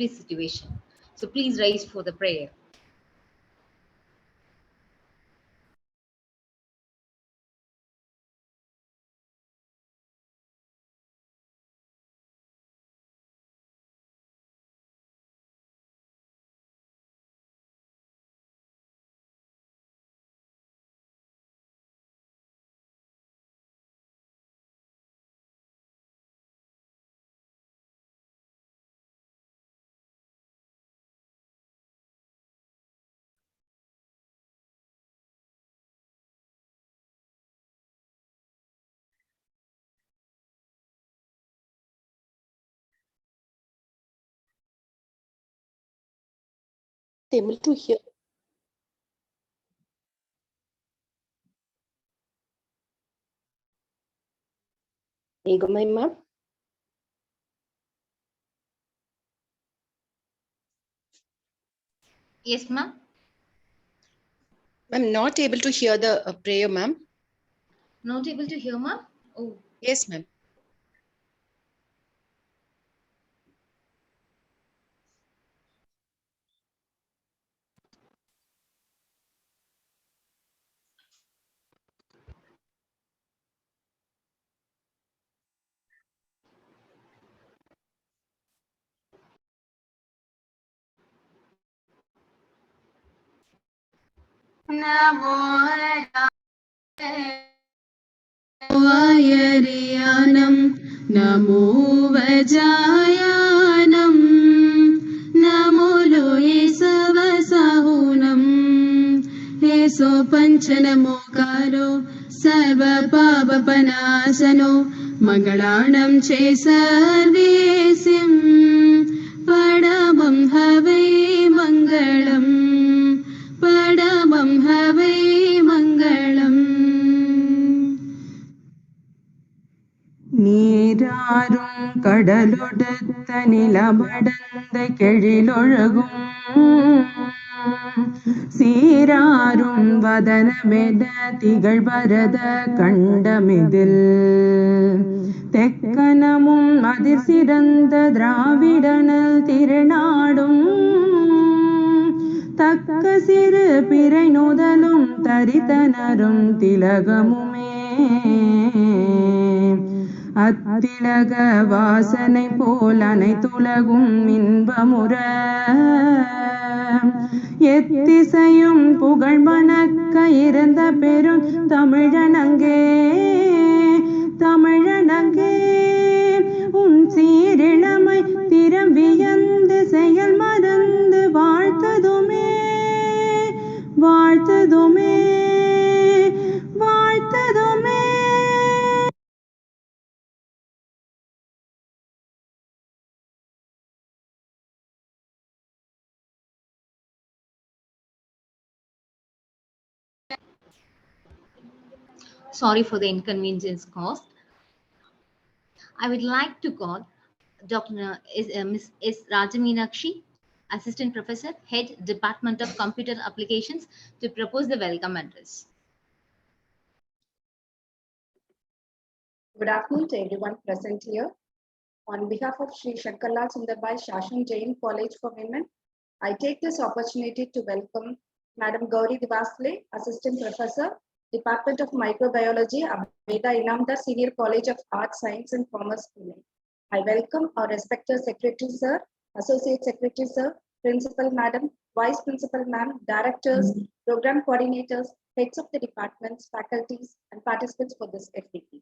situation. So please rise for the prayer. Able to hear. Egomai ma'am. Yes, ma'am. I'm not able to hear the prayer, ma'am. Not able to hear, ma'am? Oh. Yes, ma'am. वायरियानं नमो वजायानं नमो लोये सवसाहुनं हेसो पञ्चनमोकारो सर्वपापपनाशनो मङ्गलानं चे सर्वेसिं पडमं हवै मङ्गलम् पडमं हवै मङ्गलम् நீராரும் கடலொடுத்த நிலமடந்த கெழிலொழுகும் சீராரும் வதனமென திகழ்பரத கண்டமிதில் தெக்கனமும் அதிர் சிறந்த திராவிடனல் திருநாடும் தக்க சிறு பிறை நுதலும் தரித்தனரும் திலகமுமே அத்திலக வாசனை போல் அனைத்துலகும் இன்பமுற எத்திசையும் புகழ் மணக்க இருந்த பெரும் தமிழனங்கே தமிழனங்கே உன் சீரிழமை திறம் வியந்து செயல் மறந்து வாழ்த்ததுமே வாழ்த்ததுமே வாழ்த்ததுமே. Sorry for the inconvenience caused. I would like to call Dr. Ms. S. Rajameenakshi, Assistant Professor, Head, Department of Computer Applications, to propose the welcome address. Good afternoon to everyone present here. On behalf of Sri Shankarlal Sundarbai Shashan Jain College for Women, I take this opportunity to welcome Madam Gauri Divasle, Assistant Professor, Department of Microbiology, Abeda Inamdar Senior College of Arts, Science and Commerce, Pune. I welcome our respected Secretary Sir, Associate Secretary Sir, Principal Madam, Vice Principal Ma'am, Directors, Program Coordinators, Heads of the Departments, Faculties, and participants for this FDP.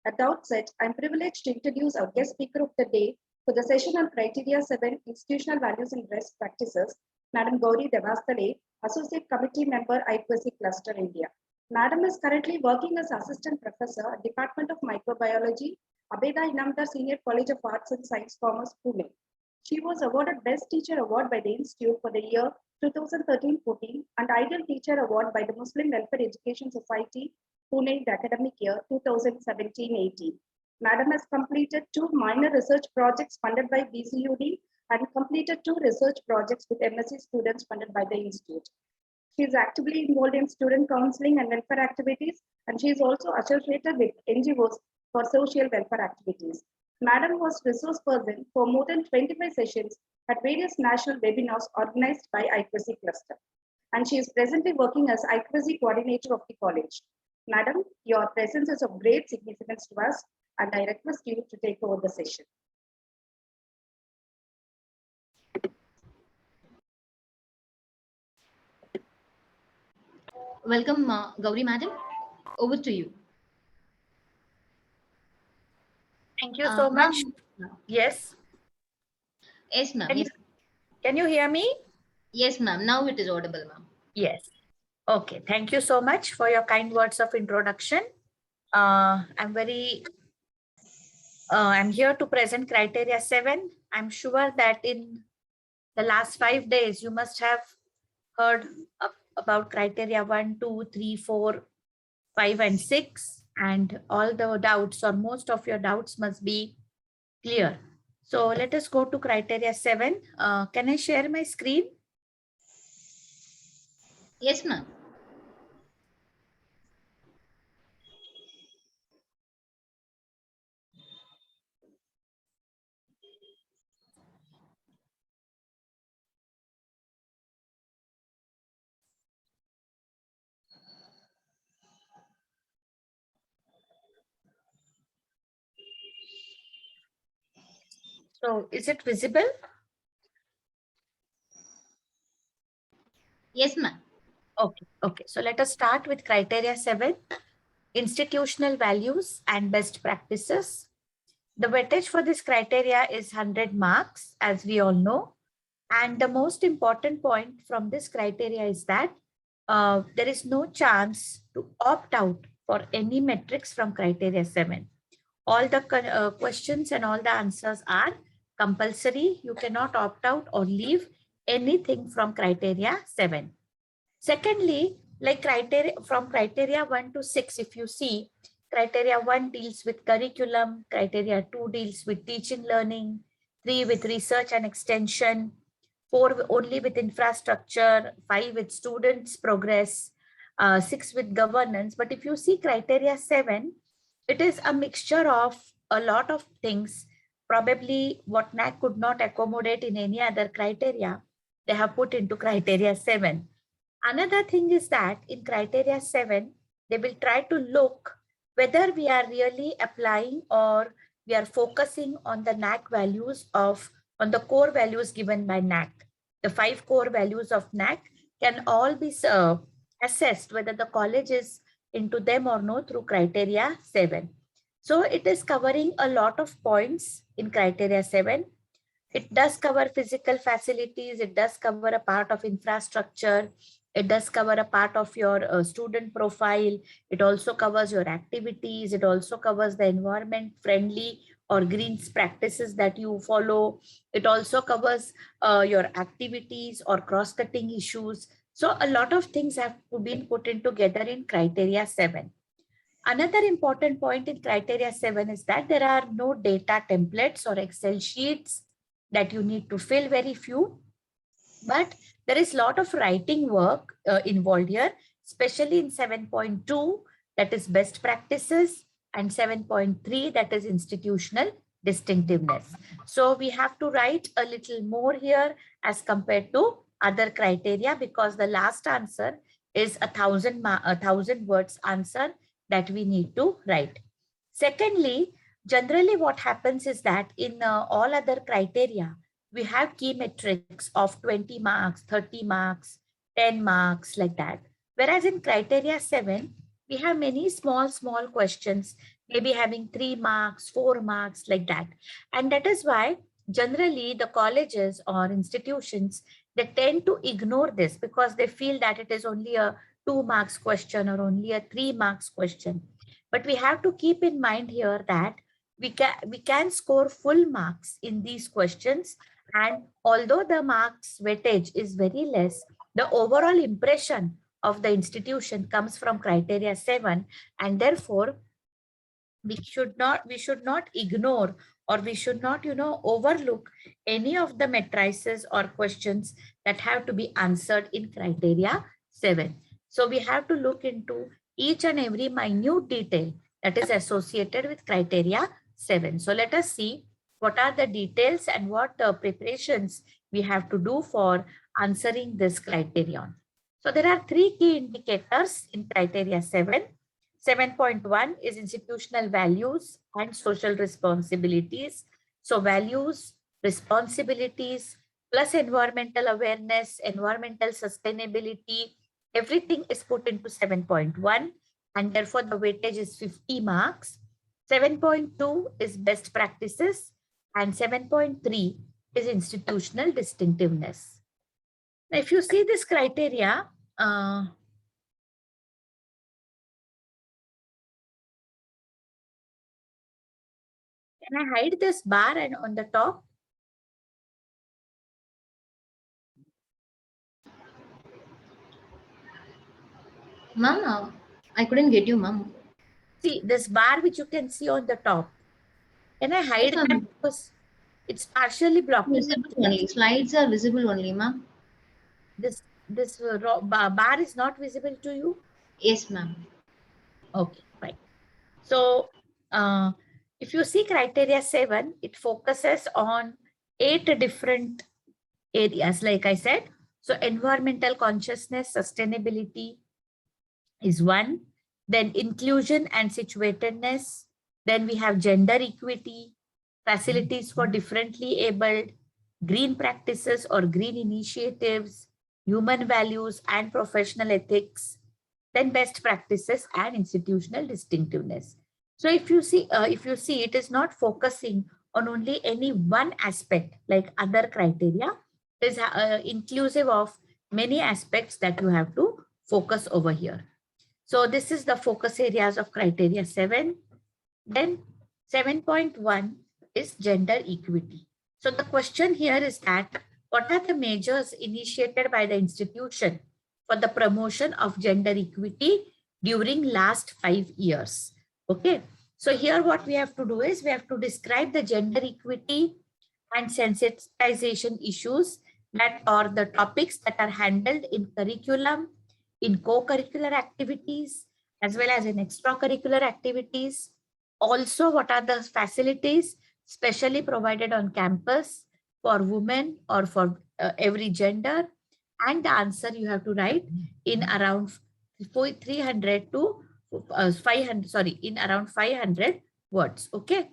At the outset, I am privileged to introduce our guest speaker of the day for the session on Criteria 7, Institutional Values and Best Practices, Madam Gauri Devastale, Associate Committee Member, IPSC Cluster, India. Madam is currently working as Assistant Professor at Department of Microbiology, Abeda Inamdar Senior College of Arts and Science, Commerce, Pune. She was awarded Best Teacher Award by the Institute for the year 2013-14 and Ideal Teacher Award by the Muslim Welfare Education Society, Pune, the academic year 2017-18. Madam has completed 2 minor research projects funded by BCUD and completed 2 research projects with MSc students funded by the Institute. She is actively involved in student counseling and welfare activities, and she is also associated with NGOs for social welfare activities. Madam was resource person for more than 25 sessions at various national webinars organized by IQC Cluster. And she is presently working as IQC coordinator of the college. Madam, your presence is of great significance to us, and I request you to take over the session. Welcome, Gauri Madam. Over to you. Thank you so much. Yes. Yes, ma'am. Can, Yes. can you hear me? Yes, ma'am. Now it is audible, ma'am. Yes. Okay. Thank you so much for your kind words of introduction. I'm here to present criteria 7. I'm sure that in the last 5 days, you must have heard about criteria 1, 2, 3, 4, 5, and 6. And all the doubts or most of your doubts must be clear. So let us go to criteria 7. Can I share my screen? Yes, ma'am. So is it visible? Yes, ma'am. Okay. So let us start with criteria 7, institutional values and best practices. The weightage for this criteria is 100 marks, as we all know. And the most important point from this criteria is that there is no chance to opt out for any metrics from criteria 7. All the questions and all the answers are compulsory. You cannot opt out or leave anything from criteria 7. Secondly, like criteria 1 to 6, if you see, criteria 1 deals with curriculum, criteria 2 deals with teaching learning, 3 with research and extension, 4 only with infrastructure, 5 with students' progress, 6 with governance. But if you see criteria 7, it is a mixture of a lot of things. Probably what NAAC could not accommodate in any other criteria, they have put into criteria 7. Another thing is that in criteria 7, they will try to look whether we are really applying or we are focusing on the NAAC values on the core values given by NAAC. The 5 core values of NAAC can all be assessed whether the college is into them or no through criteria 7. So it is covering a lot of points in criteria 7. It does cover physical facilities. It does cover a part of infrastructure. It does cover a part of your student profile. It also covers your activities. It also covers the environment friendly or green practices that you follow. It also covers your activities or cross-cutting issues. So a lot of things have been put in together in criteria 7. Another important point in criteria 7 is that there are no data templates or Excel sheets that you need to fill, very few. But there is a lot of writing work involved here, especially in 7.2, that is best practices, and 7.3, that is institutional distinctiveness. So we have to write a little more here as compared to other criteria, because the last answer is a 1,000 words answer that we need to write. Secondly, generally what happens is that in all other criteria, we have key metrics of 20 marks, 30 marks, 10 marks, like that. Whereas in criteria 7, we have many small questions, maybe having 3 marks, 4 marks, like that. And that is why generally the colleges or institutions, they tend to ignore this because they feel that it is only a 2 marks question or only a 3 marks question. But we have to keep in mind here that we can score full marks in these questions. And although the marks weightage is very less, the overall impression of the institution comes from criteria 7, and therefore we should not ignore, or we should not overlook any of the matrices or questions that have to be answered in criteria 7. So we have to look into each and every minute detail that is associated with criteria 7. So let us see what are the details and what preparations we have to do for answering this criterion. So there are 3 key indicators in criteria 7. 7.1 is institutional values and social responsibilities. So values, responsibilities, plus environmental awareness, environmental sustainability, everything is put into 7.1, and therefore the weightage is 50 marks. 7.2 is best practices and 7.3 is institutional distinctiveness. Now, if you see this criteria, can I hide this bar and on the top? Ma'am, I couldn't get you, ma'am. See this bar which you can see on the top. Can I hide Yes, that because it's partially blocking visible only. Slides are visible only, ma'am. this bar is not visible to you? Yes, ma'am. Okay, fine. So if you see criteria 7, it focuses on 8 different areas, like I said. So environmental consciousness, sustainability is one. Then inclusion and situatedness. Then we have gender equity, facilities for differently abled, green practices or green initiatives, human values and professional ethics, then best practices and institutional distinctiveness. So if you see, it is not focusing on only any one aspect like other criteria. It is inclusive of many aspects that you have to focus over here. So this is the focus areas of criteria 7. Then 7.1 is gender equity. So the question here is that what are the measures initiated by the institution for the promotion of gender equity during last 5 years? Okay. So here what we have to do is we have to describe the gender equity and sensitization issues that are the topics that are handled in curriculum, in co-curricular activities, as well as in extracurricular activities. Also, what are the facilities specially provided on campus for women or for every gender? And the answer you have to write in around 300 to 500, sorry, in around 500 words. Okay.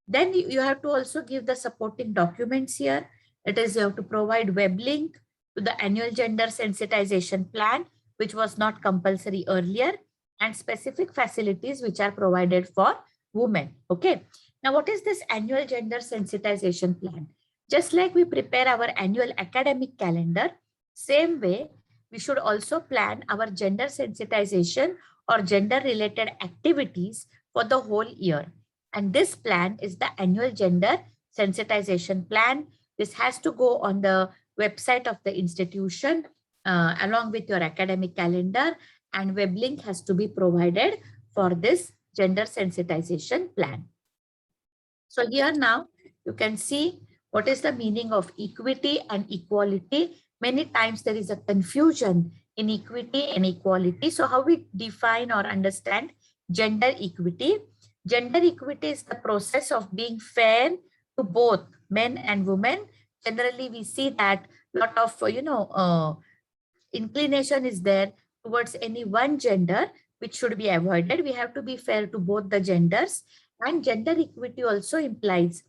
Then you have to also give the supporting documents here. It is you have to provide web link to the annual gender sensitization plan, which was not compulsory earlier, and specific facilities which are provided for women. Okay. Now, what is this annual gender sensitization plan? Just like we prepare our annual academic calendar, same way, we should also plan our gender sensitization or gender related activities for the whole year. And this plan is the annual gender sensitization plan. This has to go on the website of the institution along with your academic calendar, and web link has to be provided for this gender sensitization plan. So here now you can see what is the meaning of equity and equality. Many times there is a confusion in equity and equality. So how we define or understand gender equity? Gender equity is the process of being fair to both men and women. Generally, we see that a lot of, inclination is there towards any one gender, which should be avoided. We have to be fair to both the genders. And gender equity also implies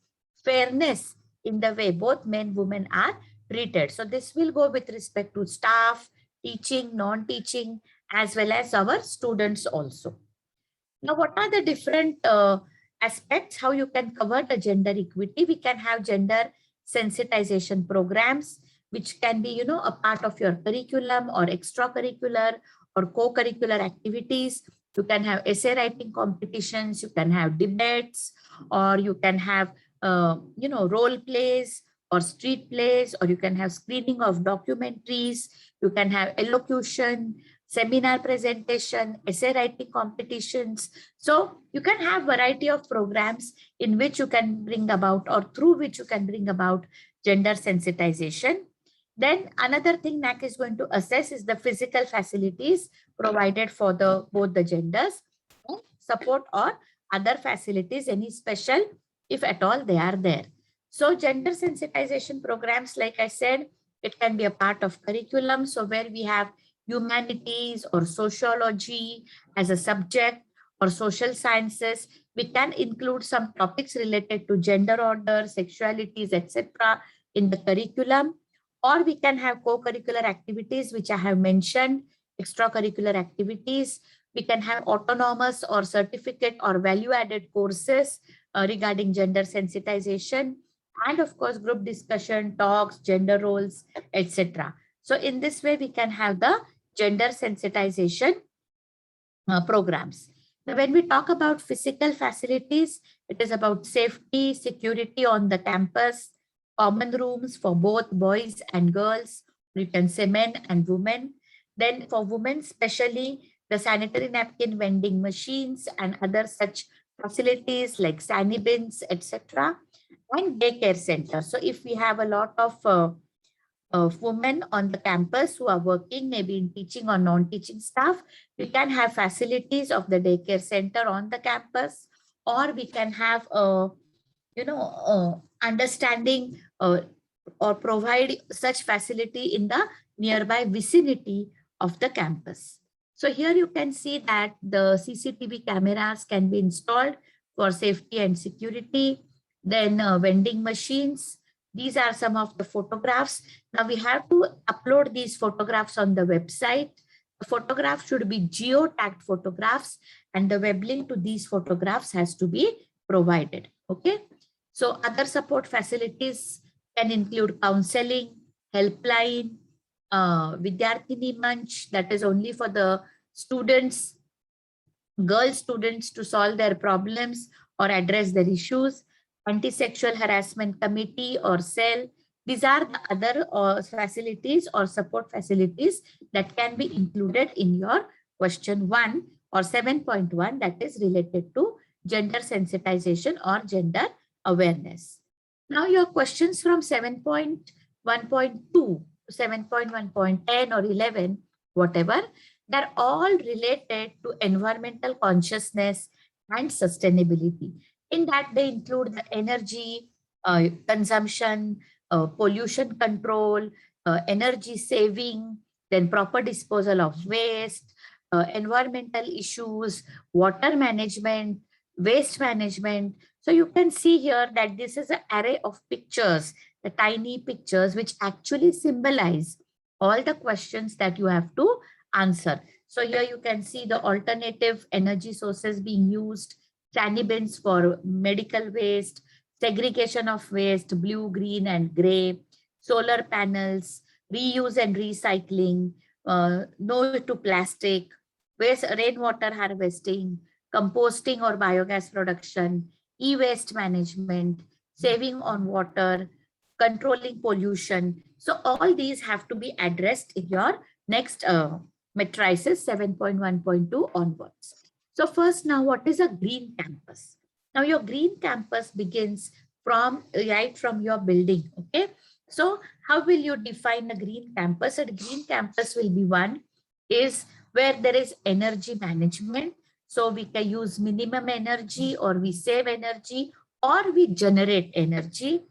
fairness in the way both men, women are treated. So this will go with respect to staff, teaching, non-teaching, as well as our students also. Now, what are the different aspects, how you can cover the gender equity? We can have gender sensitization programs, which can be, a part of your curriculum or extracurricular or co-curricular activities. You can have essay writing competitions, you can have debates, or you can have, role plays or street plays, or you can have screening of documentaries, you can have elocution, seminar presentation, essay writing competitions. So you can have variety of programs in which you can bring about or through which you can bring about gender sensitization. Then another thing NAAC is going to assess is the physical facilities provided for both the genders, support or other facilities, any special if at all they are there. So gender sensitization programs, like I said, it can be a part of curriculum. So where we have humanities or sociology as a subject or social sciences, we can include some topics related to gender order, sexualities, etc. in the curriculum. Or we can have co-curricular activities, which I have mentioned, extracurricular activities. We can have autonomous or certificate or value-added courses regarding gender sensitization. And of course, group discussion, talks, gender roles, etc. So in this way, we can have the gender sensitization programs. Now, when we talk about physical facilities, it is about safety, security on the campus, common rooms for both boys and girls, you can say men and women. Then for women, especially the sanitary napkin vending machines and other such facilities like sani bins, etc. And daycare center. So if we have a lot of women on the campus who are working, maybe in teaching or non-teaching staff, we can have facilities of the daycare center on the campus, or we can have understanding or provide such facility in the nearby vicinity of the campus. So here you can see that the CCTV cameras can be installed for safety and security. Then vending machines. These are some of the photographs. Now we have to upload these photographs on the website. The photographs should be geo-tagged photographs, and the web link to these photographs has to be provided. Okay. So other support facilities can include counseling, helpline, Vidyarthini Manch, that is only for the students, girl students, to solve their problems or address their issues. Anti-sexual harassment committee or cell. These are the other facilities or support facilities that can be included in your question 1 or 7.1, that is related to gender sensitization or gender awareness. Now your questions from 7.1.2 to 7.1.10 or 11, whatever, they're all related to environmental consciousness and sustainability. In that, they include the energy consumption, pollution control, energy saving, then proper disposal of waste, environmental issues, water management, waste management. So you can see here that this is an array of pictures, the tiny pictures, which actually symbolize all the questions that you have to answer. So here you can see the alternative energy sources being used, sani bins for medical waste, segregation of waste, blue, green, and gray, solar panels, reuse and recycling, no to plastic, waste, rainwater harvesting, composting or biogas production, e-waste management, saving on water, controlling pollution. So all these have to be addressed in your next matrices 7.1.2 onwards. So first, now what is a green campus? Now your green campus begins from right from your building. Okay. So how will you define a green campus? A green campus will be one is where there is energy management. So we can use minimum energy, or we save energy, or we generate energy.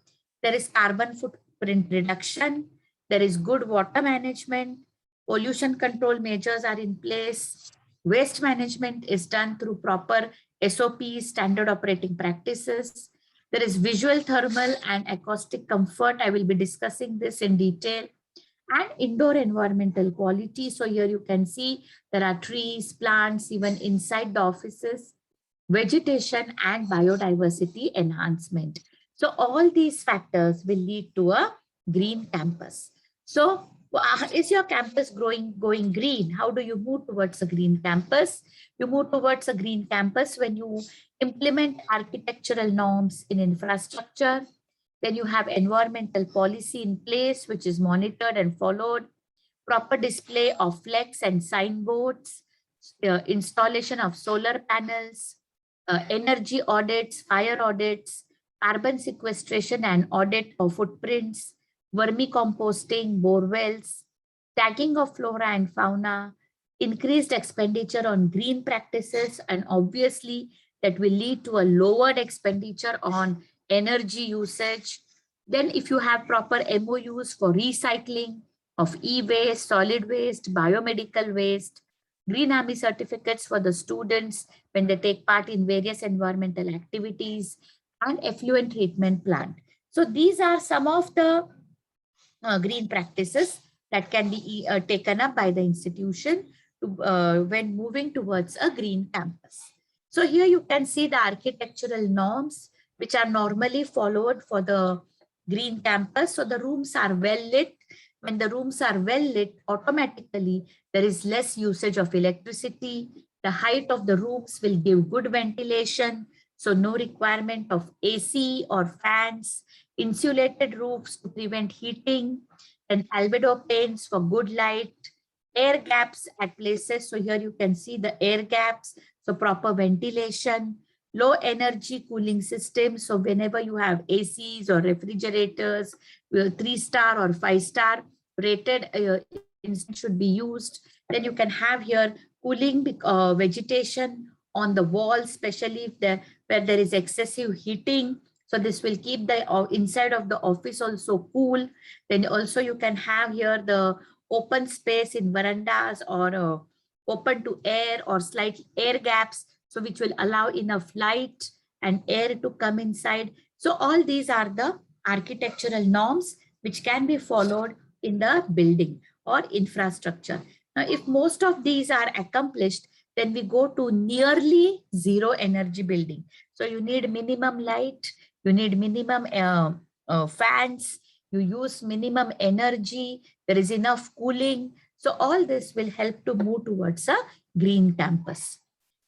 There is carbon footprint reduction. There is good water management. Pollution control measures are in place. Waste management is done through proper SOPs, standard operating practices. There is visual, thermal, and acoustic comfort. I will be discussing this in detail. And indoor environmental quality. So here you can see there are trees, plants, even inside the offices, vegetation and biodiversity enhancement. So all these factors will lead to a green campus. So is your campus going green? How do you move towards a green campus? You move towards a green campus when you implement architectural norms in infrastructure. Then you have environmental policy in place, which is monitored and followed. Proper display of flex and signboards, installation of solar panels, energy audits, fire audits, carbon sequestration and audit of footprints, vermicomposting, bore wells, tagging of flora and fauna, increased expenditure on green practices, and obviously that will lead to a lowered expenditure on energy usage. Then if you have proper MOUs for recycling of e-waste, solid waste, biomedical waste, Green Army certificates for the students when they take part in various environmental activities, and effluent treatment plant. So these are some of the green practices that can be taken up by the institution when moving towards a green campus. So here you can see the architectural norms which are normally followed for the green campus. So the rooms are well lit. When the rooms are well lit, automatically there is less usage of electricity. The height of the rooms will give good ventilation. So no requirement of AC or fans. Insulated roofs to prevent heating, and albedo panes for good light, air gaps at places. So here you can see the air gaps, so proper ventilation, low energy cooling system. So whenever you have ACs or refrigerators, 3-star or 5-star rated should be used. Then you can have here cooling vegetation on the walls, especially if where there is excessive heating. So this will keep the inside of the office also cool. Then also you can have here the open space in verandas or open to air or slight air gaps, so which will allow enough light and air to come inside. So all these are the architectural norms which can be followed in the building or infrastructure. Now, if most of these are accomplished, then we go to nearly zero energy building. So you need minimum light, you need minimum fans, you use minimum energy, there is enough cooling. So all this will help to move towards a green campus.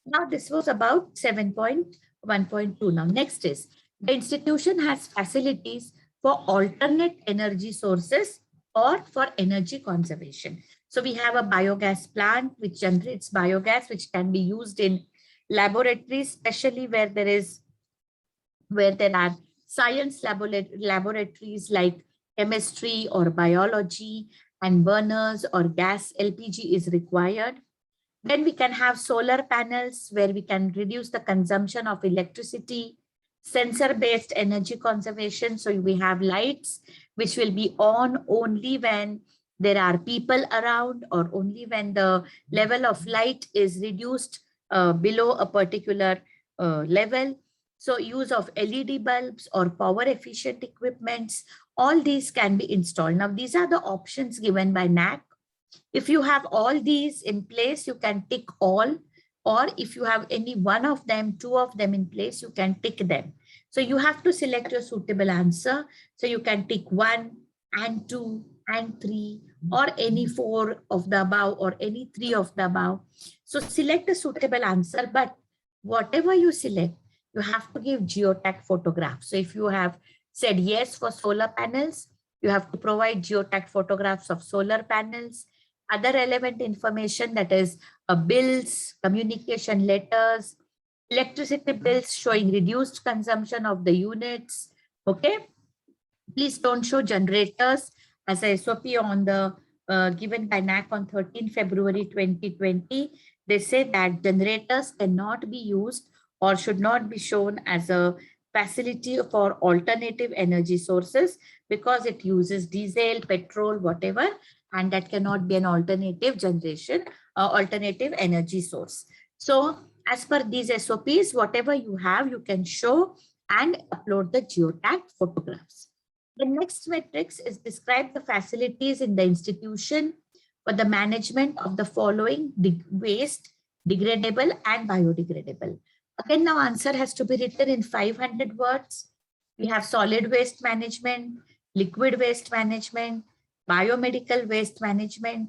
Now this was about 7.1.2. Now next is the institution has facilities for alternate energy sources or for energy conservation. So we have a biogas plant which generates biogas which can be used in laboratories, especially where there are science laboratories like chemistry or biology, and burners or gas LPG is required. Then we can have solar panels where we can reduce the consumption of electricity, sensor-based energy conservation. So we have lights which will be on only when there are people around or only when the level of light is reduced below a particular level. So use of LED bulbs or power efficient equipments, all these can be installed. Now, these are the options given by NAAC. If you have all these in place, you can tick all, or if you have any one of them, 2 of them in place, you can tick them. So you have to select your suitable answer. So you can tick 1 and 2 and 3 or any 4 of the above or any 3 of the above. So select a suitable answer, but whatever you select, you have to give geotag photographs. So if you have said yes for solar panels, you have to provide geotag photographs of solar panels, other relevant information, that is bills, communication letters, electricity bills showing reduced consumption of the units. Okay. Please don't show generators as a SOP on the given by NAAC on 13 February 2020. They say that generators cannot be used or should not be shown as a facility for alternative energy sources because it uses diesel, petrol, whatever, and that cannot be an alternative generation, alternative energy source. So as per these SOPs, whatever you have, you can show and upload the geotag photographs. The next matrix is describe the facilities in the institution for the management of the following waste, degradable and biodegradable. Again, now answer has to be written in 500 words. We have solid waste management, liquid waste management, biomedical waste management,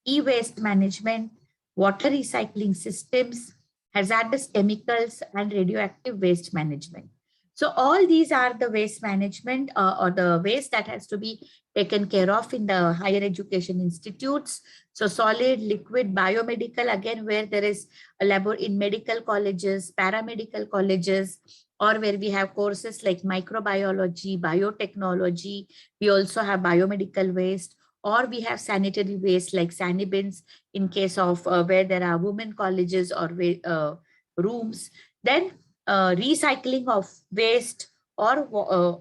e-waste management, water recycling systems, hazardous chemicals, and radioactive waste management. So all these are the waste management or the waste that has to be taken care of in the higher education institutes. So solid, liquid, biomedical, again, where there is a lab in medical colleges, paramedical colleges, or where we have courses like microbiology, biotechnology. We also have biomedical waste, or we have sanitary waste like sanibins in case of where there are women colleges or rooms. Then recycling of waste, or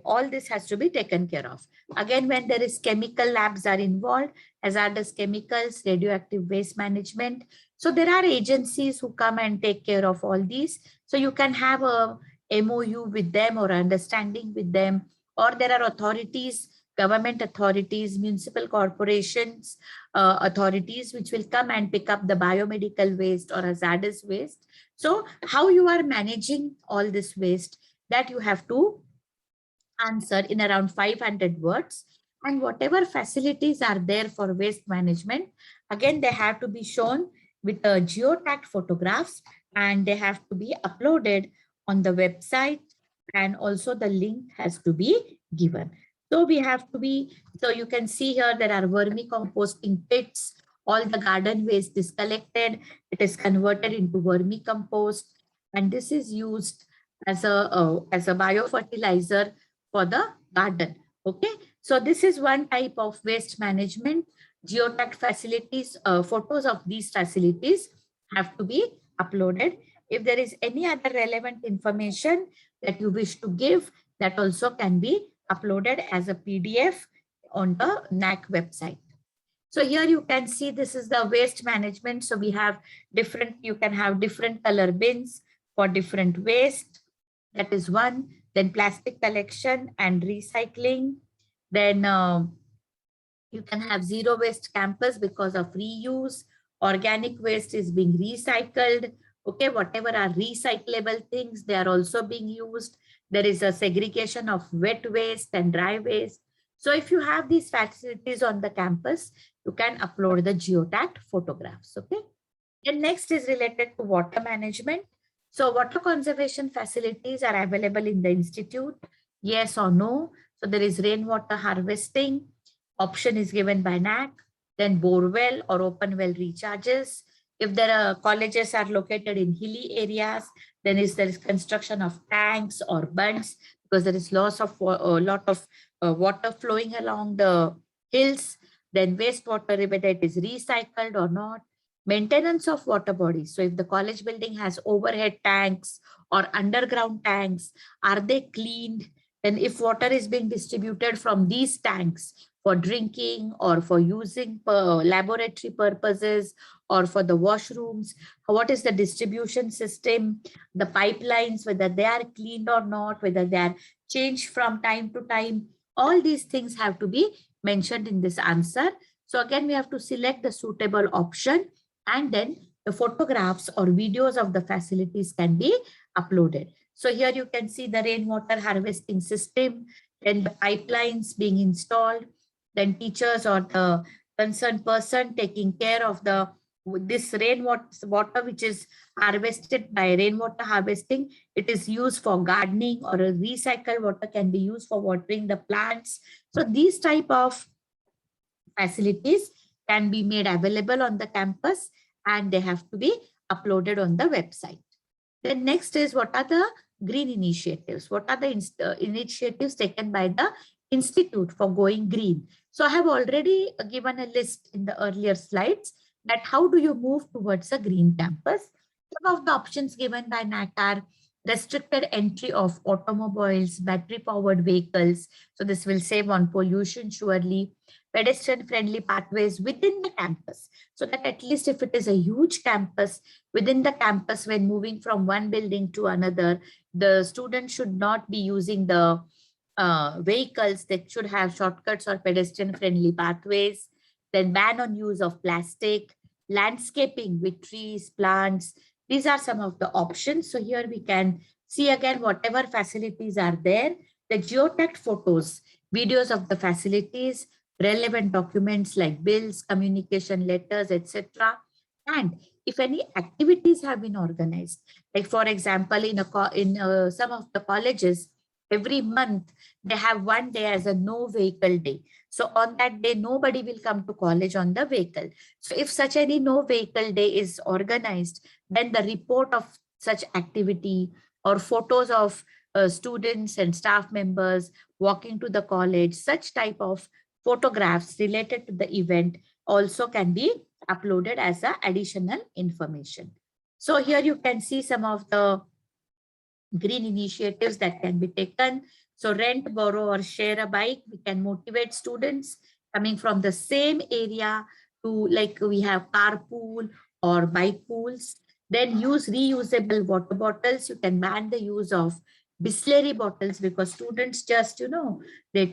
all this has to be taken care of. Again, when there is chemical labs are involved, hazardous chemicals, radioactive waste management. So there are agencies who come and take care of all these. So you can have a MOU with them or understanding with them, or there are authorities, government authorities, municipal corporations, authorities which will come and pick up the biomedical waste or hazardous waste. So how you are managing all this waste, that you have to answer in around 500 words. And whatever facilities are there for waste management, again, they have to be shown with geotagged photographs, and they have to be uploaded on the website, and also the link has to be given. So we have to be, so you can see here there are vermicomposting pits. All the garden waste is collected. It is converted into vermicompost, and this is used as a biofertilizer for the garden. Okay, so this is one type of waste management. Geotagged facilities, photos of these facilities have to be uploaded. If there is any other relevant information that you wish to give, that also can be uploaded as a PDF on the NAAC website. So here you can see this is the waste management. So we have different, you can have different color bins for different waste. That is one. Then plastic collection and recycling. Then you can have zero waste campus because of reuse. Organic waste is being recycled. Okay, whatever are recyclable things, they are also being used. There is a segregation of wet waste and dry waste. So if you have these facilities on the campus, you can upload the geotagged photographs. Okay. And next is related to water management. So water conservation facilities are available in the institute, yes or no. So there is rainwater harvesting. Option is given by NAAC. Then bore well or open well recharges. If there are colleges are located in hilly areas, then there is construction of tanks or bunds, because there is loss of a lot of water flowing along the hills. Then wastewater, whether it is recycled or not. Maintenance of water bodies. So if the college building has overhead tanks or underground tanks, are they cleaned? Then if water is being distributed from these tanks for drinking or for using laboratory purposes or for the washrooms, what is the distribution system, the pipelines, whether they are cleaned or not, whether they are changed from time to time, all these things have to be mentioned in this answer. So again, we have to select the suitable option, and then the photographs or videos of the facilities can be uploaded. So here you can see the rainwater harvesting system, then the pipelines being installed, then teachers or the concerned person taking care of this rainwater which is harvested by rainwater harvesting. It is used for gardening, or a recycled water can be used for watering the plants. So these type of facilities can be made available on the campus, and they have to be uploaded on the website. Then next is, what are the green initiatives? What are the initiatives taken by the institute for going green? So I have already given a list in the earlier slides that how do you move towards a green campus. Some of the options given by NAAC are restricted entry of automobiles, battery powered vehicles. So this will save on pollution surely. Pedestrian friendly pathways within the campus, so that at least if it is a huge campus, within the campus, when moving from one building to another, the students should not be using the vehicles. That should have shortcuts or pedestrian friendly pathways. Then ban on use of plastic, landscaping with trees, plants. These are some of the options. So here we can see again whatever facilities are there, the geotagged photos, videos of the facilities, relevant documents like bills, communication letters, etc. And if any activities have been organized, like for example, in some of the colleges, every month they have one day as a no vehicle day. So on that day, nobody will come to college on the vehicle. So if such any no vehicle day is organized, then the report of such activity or photos of students and staff members walking to the college, such type of photographs related to the event also can be uploaded as a additional information. So here you can see some of the green initiatives that can be taken. So rent, borrow, or share a bike. We can motivate students coming from the same area to, like, we have carpool or bike pools. Then use reusable water bottles. You can ban the use of Bisleri bottles, because students just, they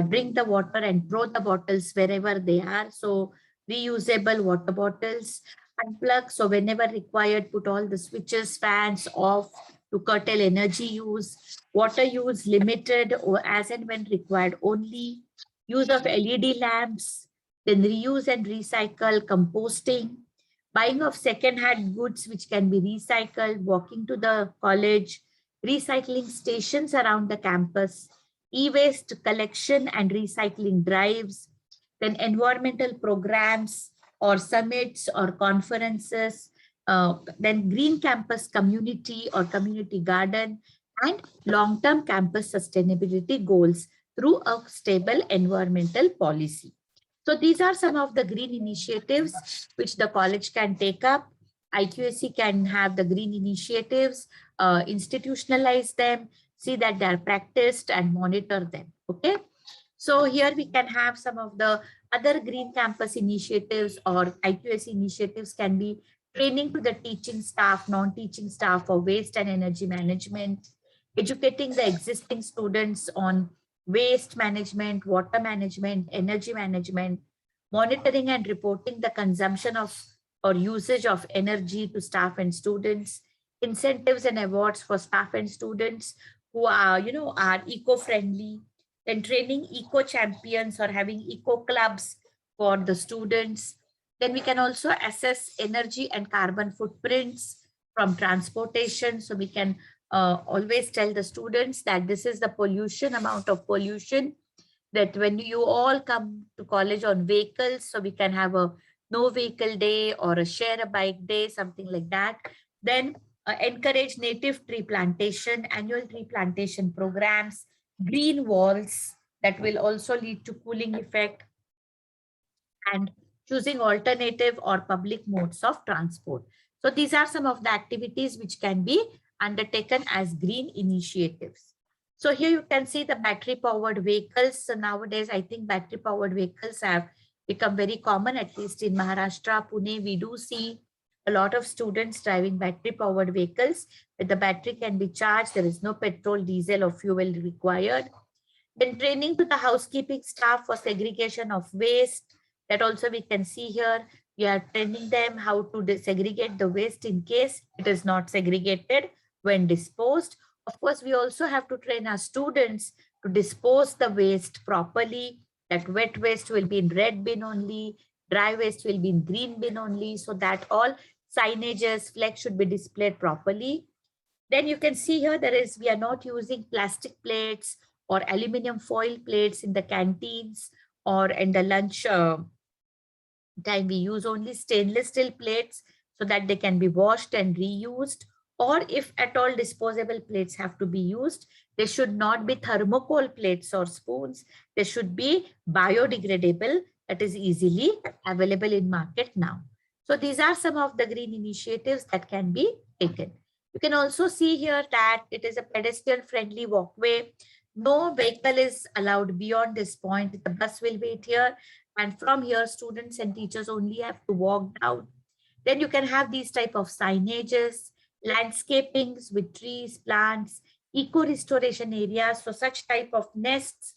drink the water and throw the bottles wherever they are. So reusable water bottles. Unplug. So whenever required, put all the switches, fans off to curtail energy use. Water use limited or as and when required only. Use of LED lamps. Then reuse and recycle, composting. Buying of second-hand goods which can be recycled, walking to the college, recycling stations around the campus, e-waste collection and recycling drives, then environmental programs or summits or conferences, then green campus community or community garden, and long-term campus sustainability goals through a stable environmental policy. So these are some of the green initiatives which the college can take up. IQAC can have the green initiatives, institutionalize them, see that they are practiced and monitor them. Okay. So here we can have some of the other green campus initiatives or IQAC initiatives can be training to the teaching staff, non-teaching staff for waste and energy management, educating the existing students on waste management, water management, energy management, monitoring and reporting the consumption of or usage of energy to staff and students, incentives and awards for staff and students who are, are eco-friendly, then training eco champions or having eco clubs for the students. Then we can also assess energy and carbon footprints from transportation. So we can always tell the students that this is the pollution, amount of pollution, that when you all come to college on vehicles, so we can have a no vehicle day or a share a bike day, something like that. Then encourage native tree plantation, annual tree plantation programs, green walls that will also lead to cooling effect, and choosing alternative or public modes of transport. So these are some of the activities which can be undertaken as green initiatives. So here you can see the battery powered vehicles. So nowadays, I think battery powered vehicles have become very common, at least in Maharashtra, Pune. We do see a lot of students driving battery powered vehicles, where the battery can be charged. There is no petrol, diesel or fuel required. Then training to the housekeeping staff for segregation of waste. That also we can see here. We are training them how to segregate the waste in case it is not segregated when disposed. Of course, we also have to train our students to dispose the waste properly, that wet waste will be in red bin only, dry waste will be in green bin only, so that all signages, flags should be displayed properly. Then you can see here we are not using plastic plates or aluminum foil plates in the canteens or in the lunch time. We use only stainless steel plates so that they can be washed and reused. Or if at all disposable plates have to be used, they should not be thermocol plates or spoons. They should be biodegradable, that is easily available in market now. So these are some of the green initiatives that can be taken. You can also see here that it is a pedestrian friendly walkway. No vehicle is allowed beyond this point. The bus will wait here. And from here, students and teachers only have to walk down. Then you can have these type of signages, landscapings with trees, plants, eco-restoration areas. So such type of nests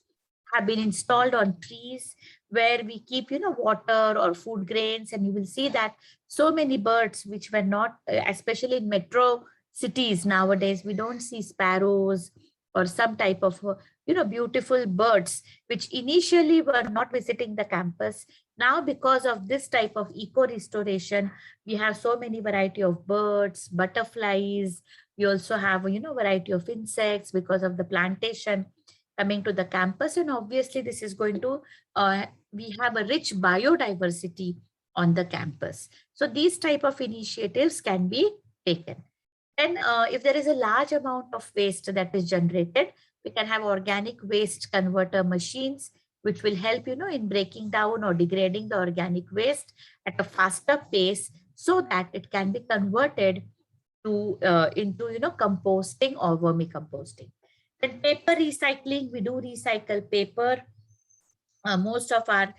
have been installed on trees where we keep, water or food grains. And you will see that so many birds which were not, especially in metro cities nowadays, we don't see sparrows or some type of, beautiful birds, which initially were not visiting the campus. Now, because of this type of eco-restoration, we have so many variety of birds, butterflies. We also have, variety of insects because of the plantation coming to the campus. And obviously, this is going to, we have a rich biodiversity on the campus. So these type of initiatives can be taken. Then if there is a large amount of waste that is generated, we can have organic waste converter machines, which will help, in breaking down or degrading the organic waste at a faster pace so that it can be converted to into composting or vermicomposting. Then paper recycling, we do recycle paper. Most of our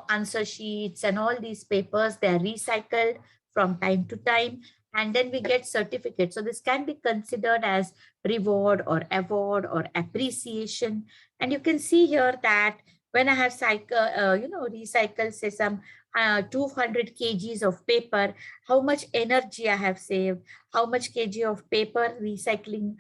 answer sheets and all these papers, they are recycled from time to time, and then we get certificates. So this can be considered as reward or award or appreciation. And you can see here that when I have recycled say some 200 kgs of paper, how much energy I have saved, how much kg of paper recycling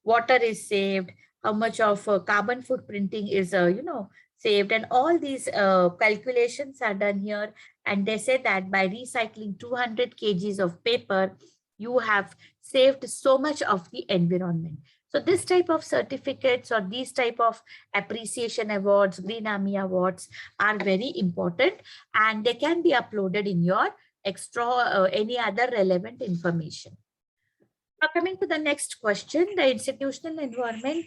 water is saved, how much of carbon footprinting is saved, and all these calculations are done here. And they say that by recycling 200 kgs of paper, you have saved so much of the environment. So this type of certificates or these type of appreciation awards, Green Army awards, are very important, and they can be uploaded in your extra any other relevant information. Now coming to the next question, the institutional environment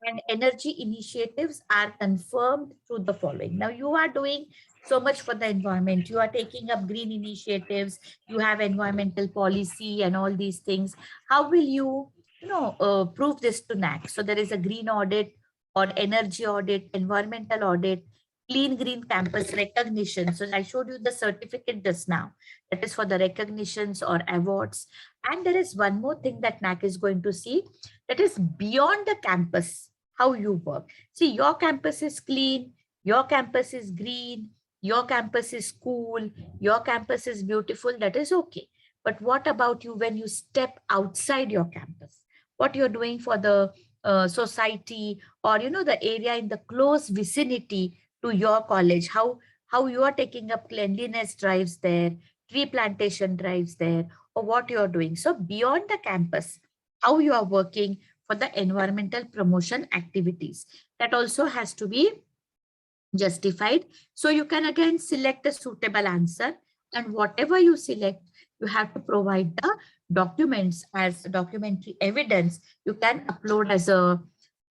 and energy initiatives are confirmed through the following. Now you are doing so much for the environment. You are taking up green initiatives. You have environmental policy and all these things. How will you, prove this to NAAC? So there is a green audit or energy audit, environmental audit, clean green campus recognition. So I showed you the certificate just now. That is for the recognitions or awards. And there is one more thing that NAAC is going to see, that is beyond the campus, how you work. See, your campus is clean, your campus is green, your campus is cool, your campus is beautiful, that is okay. But what about you when you step outside your campus? What you're doing for the society or, the area in the close vicinity to your college, how you are taking up cleanliness drives there, tree plantation drives there, or what you're doing. So beyond the campus, how you are working for the environmental promotion activities, that also has to be justified. So you can again select a suitable answer, and whatever you select, you have to provide the documents as documentary evidence. You can upload as a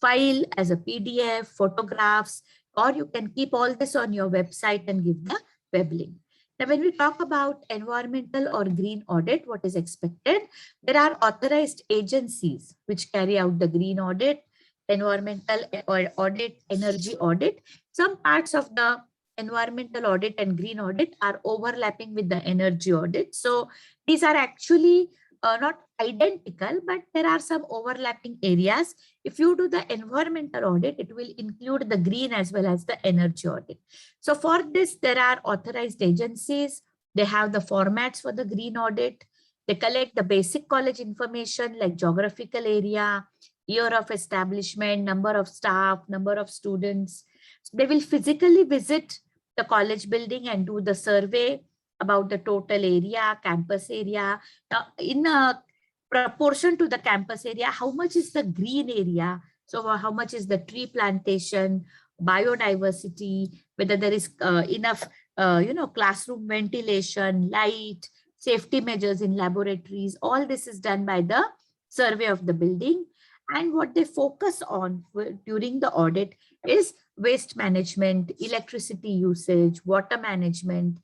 file, as a PDF, photographs, or you can keep all this on your website and give the web link. Now, when we talk about environmental or green audit, what is expected? There are authorized agencies which carry out the green audit, environmental audit, energy audit. Some parts of the environmental audit and green audit are overlapping with the energy audit. So these are actually not identical, but there are some overlapping areas. If you do the environmental audit, it will include the green as well as the energy audit. So for this, there are authorized agencies. They have the formats for the green audit. They collect the basic college information like geographical area, year of establishment, number of staff, number of students. So they will physically visit the college building and do the survey about the total area, campus area. Now, in a proportion to the campus area, how much is the green area? So how much is the tree plantation, biodiversity, whether there is enough, classroom ventilation, light, safety measures in laboratories. All this is done by the survey of the building. And what they focus on during the audit is waste management, electricity usage, water management,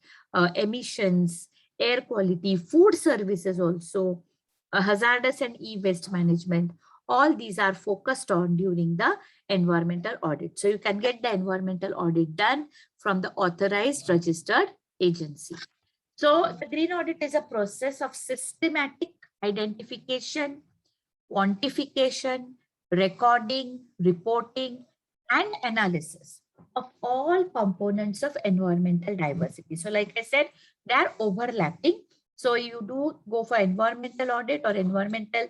emissions, air quality, food services also, hazardous and e-waste management. All these are focused on during the environmental audit. So you can get the environmental audit done from the authorized registered agency. So the green audit is a process of systematic identification, quantification, recording, reporting, and analysis of all components of environmental diversity. So like I said, they are overlapping. So you do go for environmental audit or environmental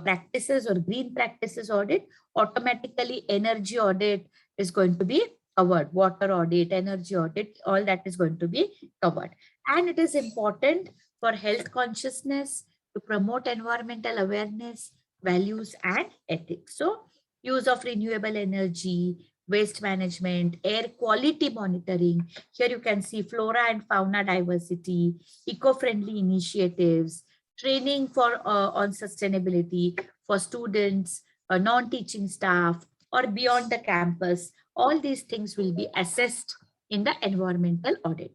practices or green practices audit, automatically energy audit is going to be covered, water audit, energy audit, all that is going to be covered. And it is important for health consciousness, to promote environmental awareness, values, and ethics. So use of renewable energy, waste management, air quality monitoring. Here you can see flora and fauna diversity, eco-friendly initiatives, training for on sustainability for students, non-teaching staff, or beyond the campus. All these things will be assessed in the environmental audit.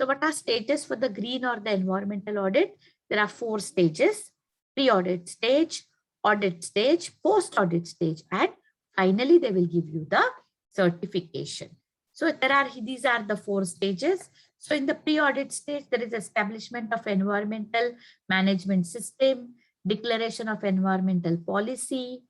So what are stages for the green or the environmental audit? There are 4 stages: pre-audit stage, audit stage, post-audit stage, and finally they will give you the certification. So these are the 4 stages. So in the pre-audit stage, there is establishment of environmental management system, declaration of environmental policy,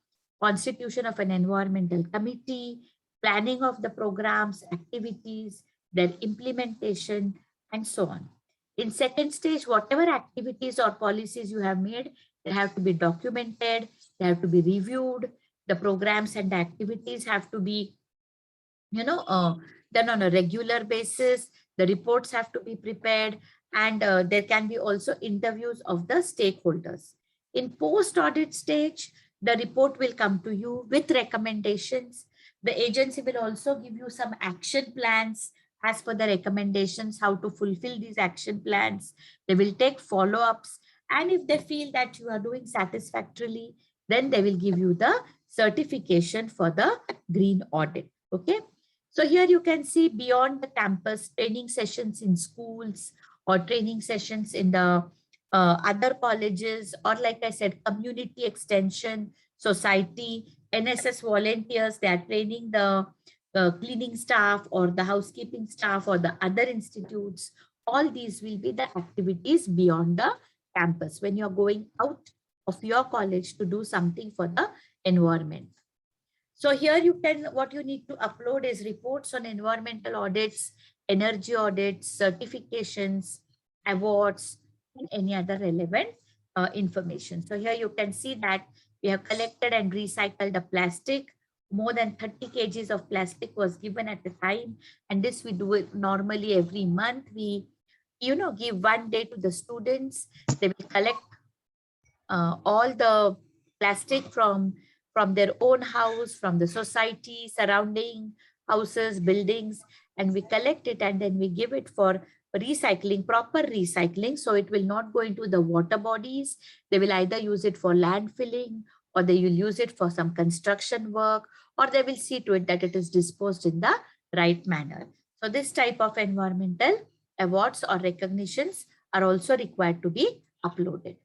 constitution of an environmental committee, planning of the programs, activities, their implementation, and so on. In second stage, whatever activities or policies you have made, they have to be documented, they have to be reviewed, the programs and the activities have to be, done on a regular basis, the reports have to be prepared, and there can be also interviews of the stakeholders. In post-audit stage, the report will come to you with recommendations. The agency will also give you some action plans as per the recommendations, how to fulfill these action plans. They will take follow-ups, and if they feel that you are doing satisfactorily, then they will give you the certification for the green audit. Okay. So here you can see beyond the campus, training sessions in schools or training sessions in the other colleges, or like I said, community extension, society, NSS volunteers, they are training the cleaning staff or the housekeeping staff or the other institutes. All these will be the activities beyond the campus when you're going out of your college to do something for the environment. So here you can, what you need to upload is reports on environmental audits, energy audits, certifications, awards, and any other relevant information. So here you can see that we have collected and recycled the plastic. More than 30 kgs of plastic was given at the time. And this we do it normally every month. We, give 1 day to the students. They will collect all the plastic from their own house, from the society, surrounding houses, buildings, and we collect it and then we give it for recycling, proper recycling. So it will not go into the water bodies. They will either use it for landfilling, or they will use it for some construction work, or they will see to it that it is disposed in the right manner. So this type of environmental awards or recognitions are also required to be uploaded.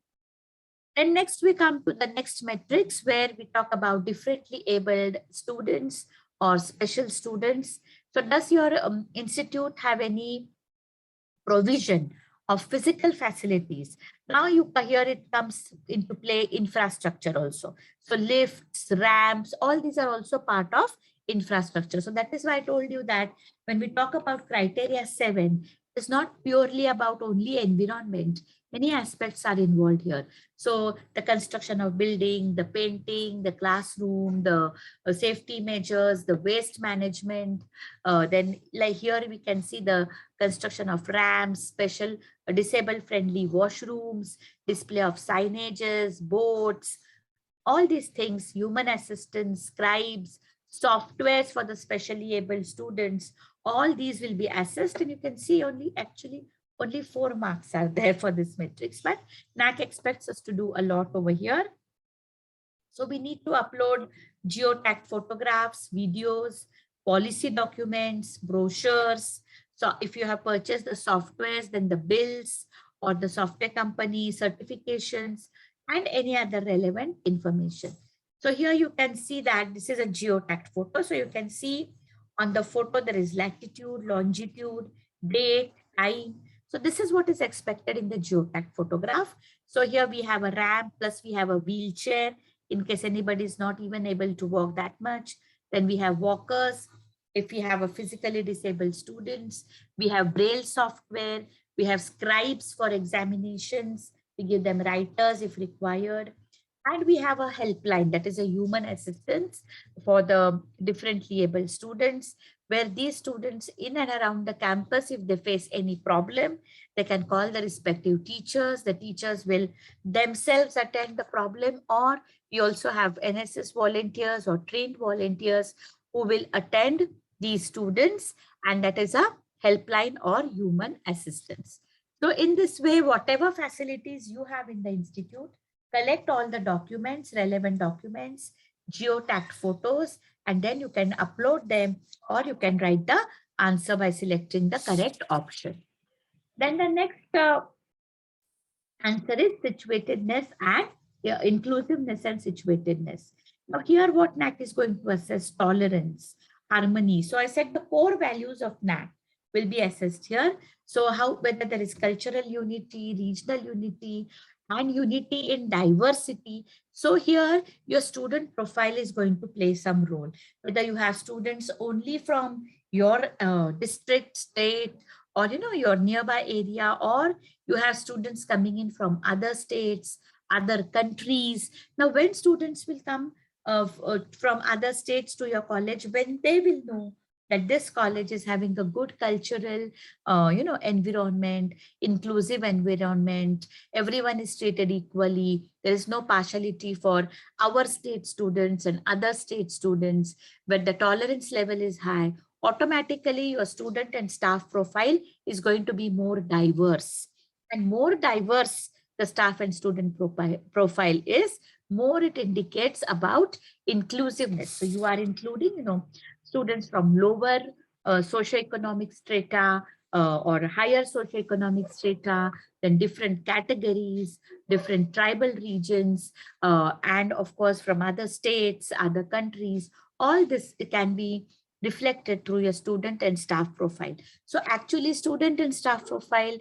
Then next we come to the next matrix where we talk about differently abled students or special students. So does your institute have any provision of physical facilities? Now here it comes into play infrastructure also. So lifts, ramps, all these are also part of infrastructure. So that is why I told you that when we talk about criteria 7, it's not purely about only environment. Many aspects are involved here. So the construction of building, the painting, the classroom, the safety measures, the waste management. Then like here we can see the construction of ramps, special disabled friendly washrooms, display of signages, boards, all these things, human assistants, scribes, softwares for the specially able students, all these will be assessed, and you can see only 4 marks are there for this matrix, but NAAC expects us to do a lot over here. So we need to upload geotagged photographs, videos, policy documents, brochures. So if you have purchased the softwares, then the bills or the software company certifications and any other relevant information. So here you can see that this is a geotagged photo. So you can see on the photo, there is latitude, longitude, date, time. So this is what is expected in the geotagged photograph. So here we have a ramp, plus we have a wheelchair in case anybody is not even able to walk that much. Then we have walkers. If we have a physically disabled students, we have braille software, we have scribes for examinations, we give them writers if required. And we have a helpline, that is a human assistance for the differently able students, where these students in and around the campus, if they face any problem, they can call the respective teachers. The teachers will themselves attend the problem, or we also have NSS volunteers or trained volunteers who will attend these students, and that is a helpline or human assistance. So in this way, whatever facilities you have in the institute, collect all the documents, relevant documents, geotagged photos, and then you can upload them, or you can write the answer by selecting the correct option. Then the next answer is situatedness and inclusiveness and situatedness. Now here what NAAC is going to assess: tolerance, harmony. So I said the core values of NAAC will be assessed here. So how, whether there is cultural unity, regional unity, and unity in diversity. So here your student profile is going to play some role. Whether you have students only from your district, state, or your nearby area, or you have students coming in from other states, other countries. Now, when students will come from other states to your college, when they will know that this college is having a good cultural, environment, inclusive environment, everyone is treated equally. There is no partiality for our state students and other state students, but the tolerance level is high. Automatically, your student and staff profile is going to be more diverse. And more diverse the staff and student profile is, more it indicates about inclusiveness. So you are including, students from lower socioeconomic strata or higher socioeconomic strata, then different categories, different tribal regions, and of course from other states, other countries. All this can be reflected through your student and staff profile. So actually student and staff profile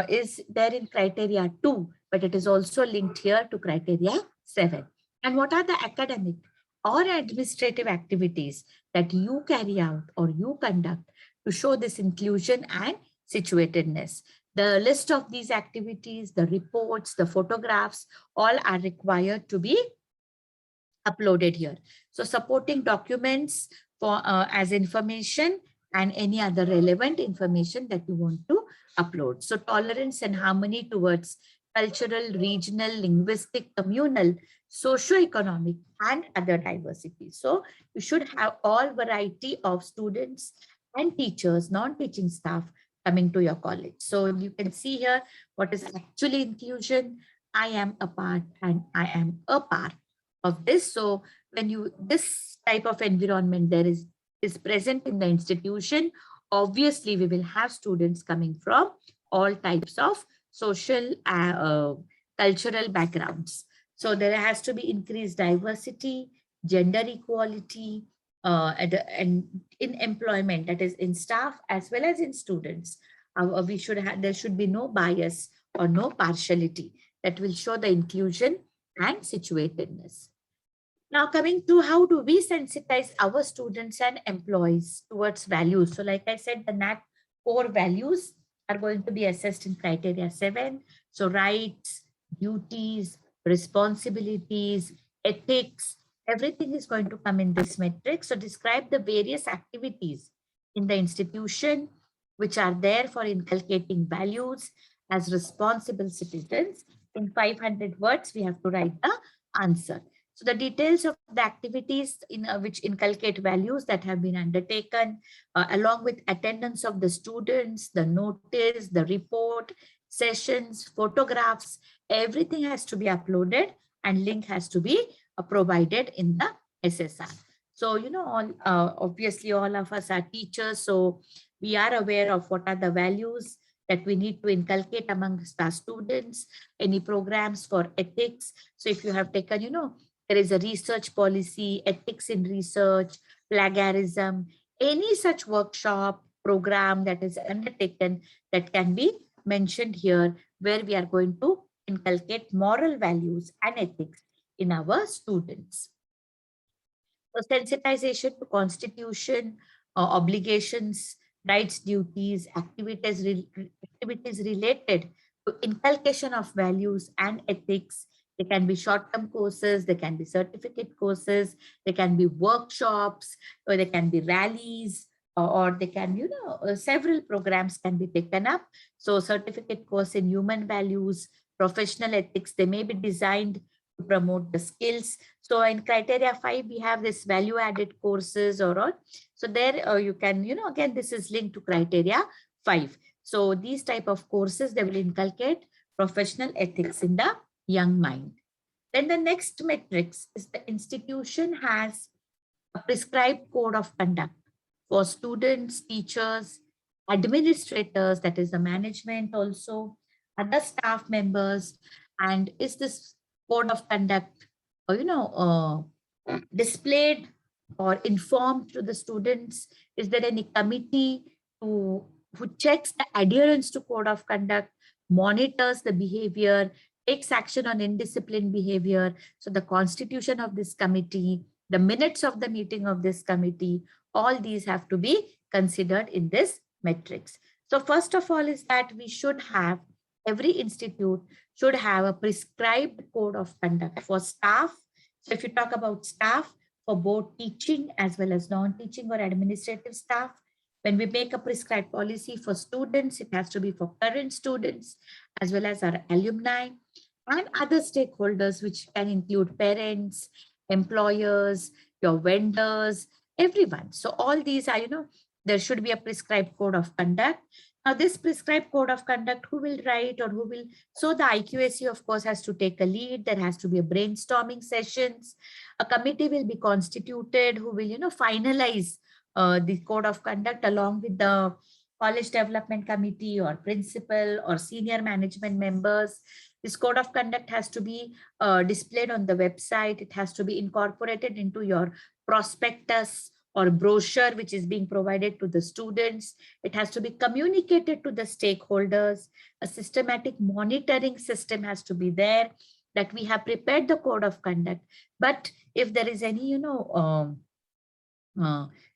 is there in criteria 2, but it is also linked here to criteria 7. And what are the academic or administrative activities that you carry out or you conduct to show this inclusion and situatedness? The list of these activities, the reports, the photographs, all are required to be uploaded here. So supporting documents for as information and any other relevant information that you want to upload. So tolerance and harmony towards cultural, regional, linguistic, communal, socio-economic, and other diversity. So you should have all variety of students and teachers, non-teaching staff coming to your college. So you can see here what is actually inclusion. I am a part and I am a part of this. So when this type of environment there is present in the institution, obviously we will have students coming from all types of social, cultural backgrounds. So there has to be increased diversity, gender equality, and in employment, that is in staff as well as in students. We should have, there should be no bias or no partiality that will show the inclusion and situatedness. Now coming to how do we sensitize our students and employees towards values. So like I said, the NAAC core values are going to be assessed in criteria 7. So rights, duties, responsibilities, ethics, everything is going to come in this metric. So describe the various activities in the institution which are there for inculcating values as responsible citizens. In 500 words, we have to write the answer. So the details of the activities in which inculcate values that have been undertaken, along with attendance of the students, the notice, the report, sessions, photographs, everything has to be uploaded and link has to be provided in the SSR. So, obviously all of us are teachers, so we are aware of what are the values that we need to inculcate amongst our students, any programs for ethics. So if you have taken, there is a research policy, ethics in research, plagiarism, any such workshop program that is undertaken that can be mentioned here, where we are going to inculcate moral values and ethics in our students. So sensitization to constitution, obligations, rights, duties, activities related to inculcation of values and ethics. They can be short-term courses, they can be certificate courses, they can be workshops, or they can be rallies, or they can, several programs can be taken up. So certificate course in human values, professional ethics, they may be designed to promote the skills. So in criteria 5, we have this value-added courses or all. So there you can, again, this is linked to criteria 5. So these type of courses, they will inculcate professional ethics in the young mind. Then the next matrix is the institution has a prescribed code of conduct for students, teachers, administrators, that is the management also, other staff members, and is this code of conduct, displayed or informed to the students? Is there any committee who checks the adherence to code of conduct, monitors the behavior, takes action on indisciplined behavior? So the constitution of this committee, the minutes of the meeting of this committee, all these have to be considered in this metrics. So first of all is that we should have, every institute should have a prescribed code of conduct for staff. So if you talk about staff, for both teaching as well as non-teaching or administrative staff, when we make a prescribed policy for students, it has to be for current students as well as our alumni and other stakeholders, which can include parents, employers, your vendors, everyone. So all these are, there should be a prescribed code of conduct. Now, this prescribed code of conduct, who will write or who will? So the IQAC, of course, has to take a lead. There has to be a brainstorming sessions. A committee will be constituted who will, finalize the code of conduct along with the college development committee or principal or senior management members. This code of conduct has to be displayed on the website. It has to be incorporated into your prospectus or brochure, which is being provided to the students. It has to be communicated to the stakeholders. A systematic monitoring system has to be there, that we have prepared the code of conduct. But if there is any,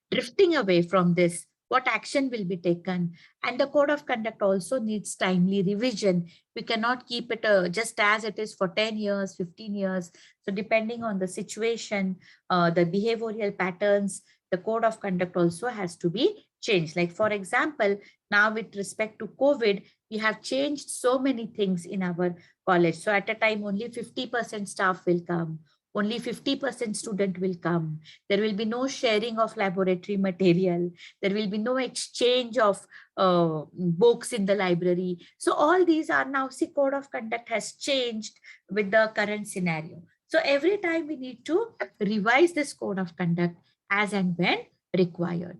drifting away from this, what action will be taken? And the code of conduct also needs timely revision. We cannot keep it just as it is for 10 years, 15 years. So depending on the situation, the behavioral patterns, the code of conduct also has to be changed. Like, for example, now with respect to COVID, we have changed so many things in our college. So at a time, only 50% staff will come. Only 50% student will come. There will be no sharing of laboratory material. There will be no exchange of books in the library. So all these are now, see, code of conduct has changed with the current scenario. So every time we need to revise this code of conduct as and when required.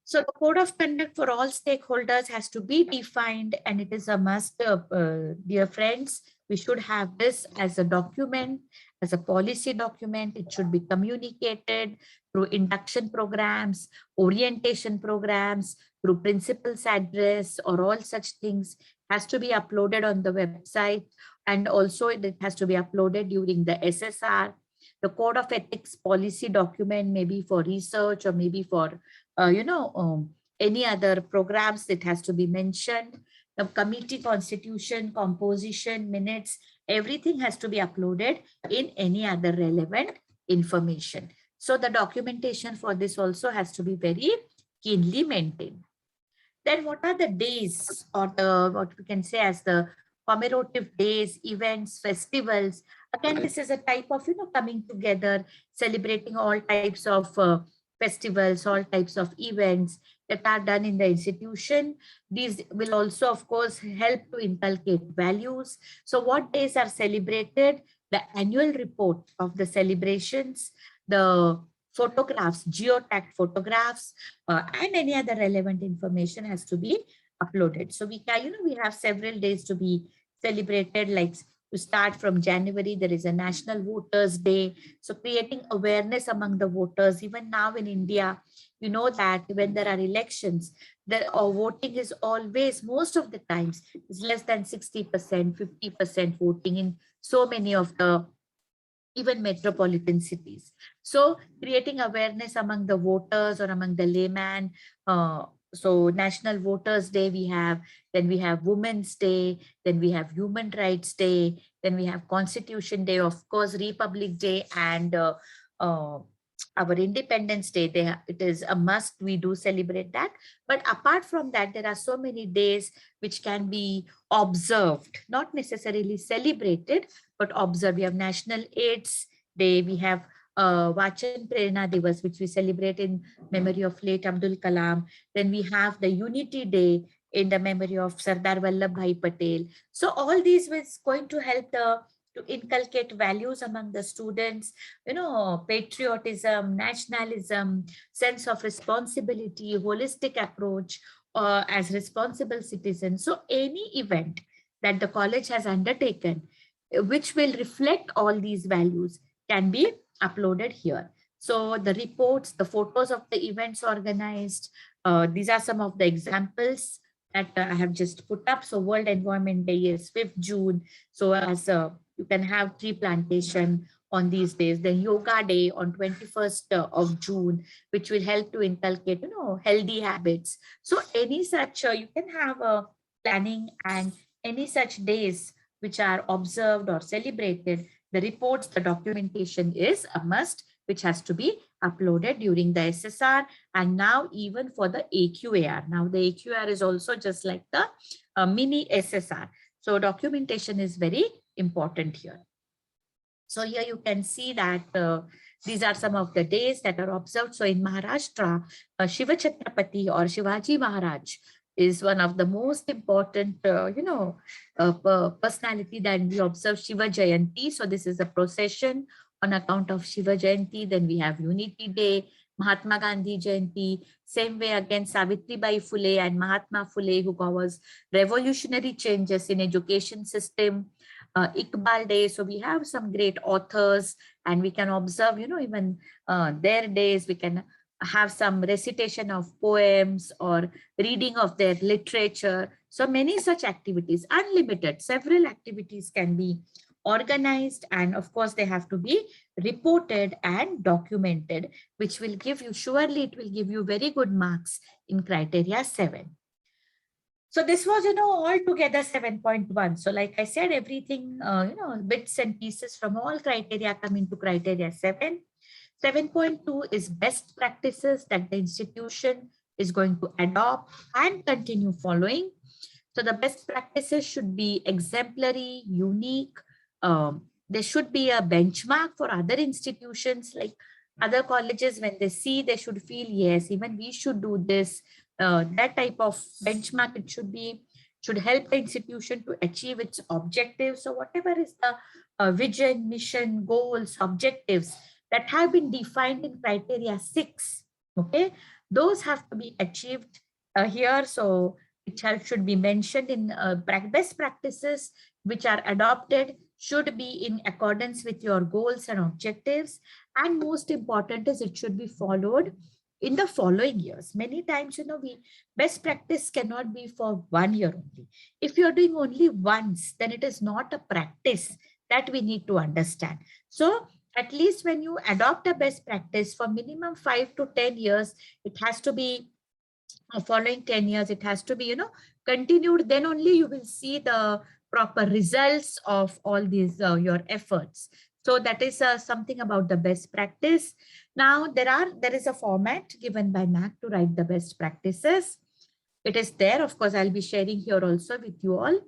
So the code of conduct for all stakeholders has to be defined, and it is a must, dear friends. We should have this as a document, as a policy document. It should be communicated through induction programs, orientation programs, through principal's address, or all such things. Has to be uploaded on the website, and also it has to be uploaded during the SSR. The code of ethics policy document, maybe for research or maybe for any other programs, that has to be mentioned. The committee constitution, composition, minutes, everything has to be uploaded in any other relevant information. So the documentation for this also has to be very keenly maintained. Then what are the days, or the, what we can say as the commemorative days, events, festivals? Again, this is a type of, coming together, celebrating all types of festivals, all types of events that are done in the institution. These will also, of course, help to inculcate values. So what days are celebrated? The annual report of the celebrations, the photographs, geotagged photographs, and any other relevant information has to be uploaded. So we can, we have several days to be celebrated, like to start from January, there is a National Voters Day. So creating awareness among the voters. Even now in India, you know that when there are elections, the voting is always, most of the times, is less than 60%, 50% voting in so many of the even metropolitan cities. So creating awareness among the voters or among the layman. So National Voters Day we have, then we have Women's Day, then we have Human Rights Day, then we have Constitution Day, of course, Republic Day, and our Independence Day. It is a must, we do celebrate that. But apart from that, there are so many days which can be observed, not necessarily celebrated, but observed. We have National AIDS Day, we have Vachan Prerna Divas, which we celebrate in memory of late Abdul Kalam. Then we have the Unity Day in the memory of Sardar Vallabhbhai Patel. So all these was going to help to inculcate values among the students, patriotism, nationalism, sense of responsibility, holistic approach. as responsible citizens. So any event that the college has undertaken, which will reflect all these values, can be uploaded here. So the reports, the photos of the events organized, these are some of the examples that I have just put up. So World Environment Day is 5th June. So as you can have tree plantation on these days. Then Yoga Day on 21st of June, which will help to inculcate, healthy habits. So any such, you can have a planning, and any such days which are observed or celebrated, the reports, the documentation is a must, which has to be uploaded during the SSR, and now even for the AQAR. Now the AQAR is also just like the mini SSR. So documentation is very important here. So here you can see that these are some of the days that are observed. So in Maharashtra, Shiva Chhatrapati or Shivaji Maharaj is one of the most important, personality that we observe Shiva Jayanti. So this is a procession on account of Shiva Jayanti. Then we have Unity Day, Mahatma Gandhi Jayanti. Same way again, Savitribai Phule and Mahatma Phule, who covers revolutionary changes in education system. Iqbal Day. So we have some great authors, and we can observe, even their days. We can have some recitation of poems or reading of their literature. So many such activities, unlimited, several activities can be organized, and of course they have to be reported and documented, which will give you, surely it will give you very good marks in criteria 7. So this was, all together 7.1. So like I said, everything, bits and pieces from all criteria come into criteria 7. 7.2 is best practices that the institution is going to adopt and continue following. So the best practices should be exemplary, unique. There should be a benchmark for other institutions, like other colleges. When they see, they should feel, yes, even we should do this. That type of benchmark, it should help the institution to achieve its objectives. So whatever is the vision, mission, goals, objectives that have been defined in criteria 6, okay, those have to be achieved here. So it should be mentioned in best practices which are adopted should be in accordance with your goals and objectives. And most important is it should be followed in the following years. Many times, best practice cannot be for 1 year only. If you're doing only once, then it is not a practice that we need to understand. So at least when you adopt a best practice for minimum 5 to 10 years, it has to be following 10 years, it has to be, continued. Then only you will see the proper results of all these, your efforts. So that is something about the best practice. Now there is a format given by NAAC to write the best practices. It is there. Of course, I'll be sharing here also with you all.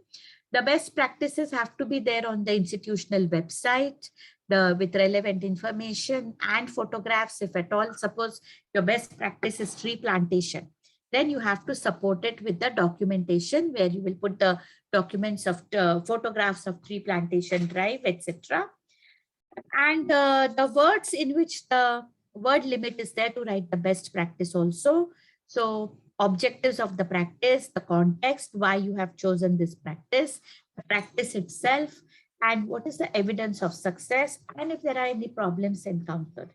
The best practices have to be there on the institutional website, with relevant information and photographs, if at all. Suppose your best practice is tree plantation, then you have to support it with the documentation, where you will put the documents of photographs of tree plantation drive, etc. And the words in which the word limit is there to write the best practice also. So objectives of the practice, the context, why you have chosen this practice, the practice itself, and what is the evidence of success, and if there are any problems encountered.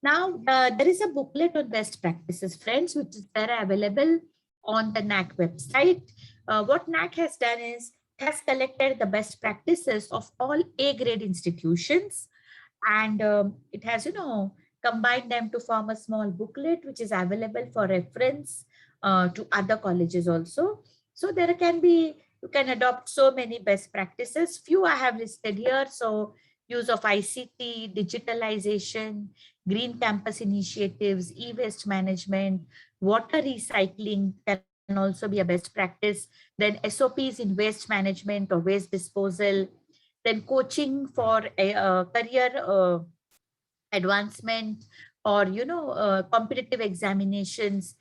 Now, there is a booklet on best practices, friends, which is there available on the NAAC website. What NAAC has done is, it has collected the best practices of all A-grade institutions, and it has, combined them to form a small booklet, which is available for reference to other colleges also. So there can be, you can adopt so many best practices. Few I have listed here. So use of ICT, digitalization, green campus initiatives, e-waste management, water recycling can also be a best practice. Then SOPs in waste management or waste disposal. Then coaching for a career advancement, or competitive examinations,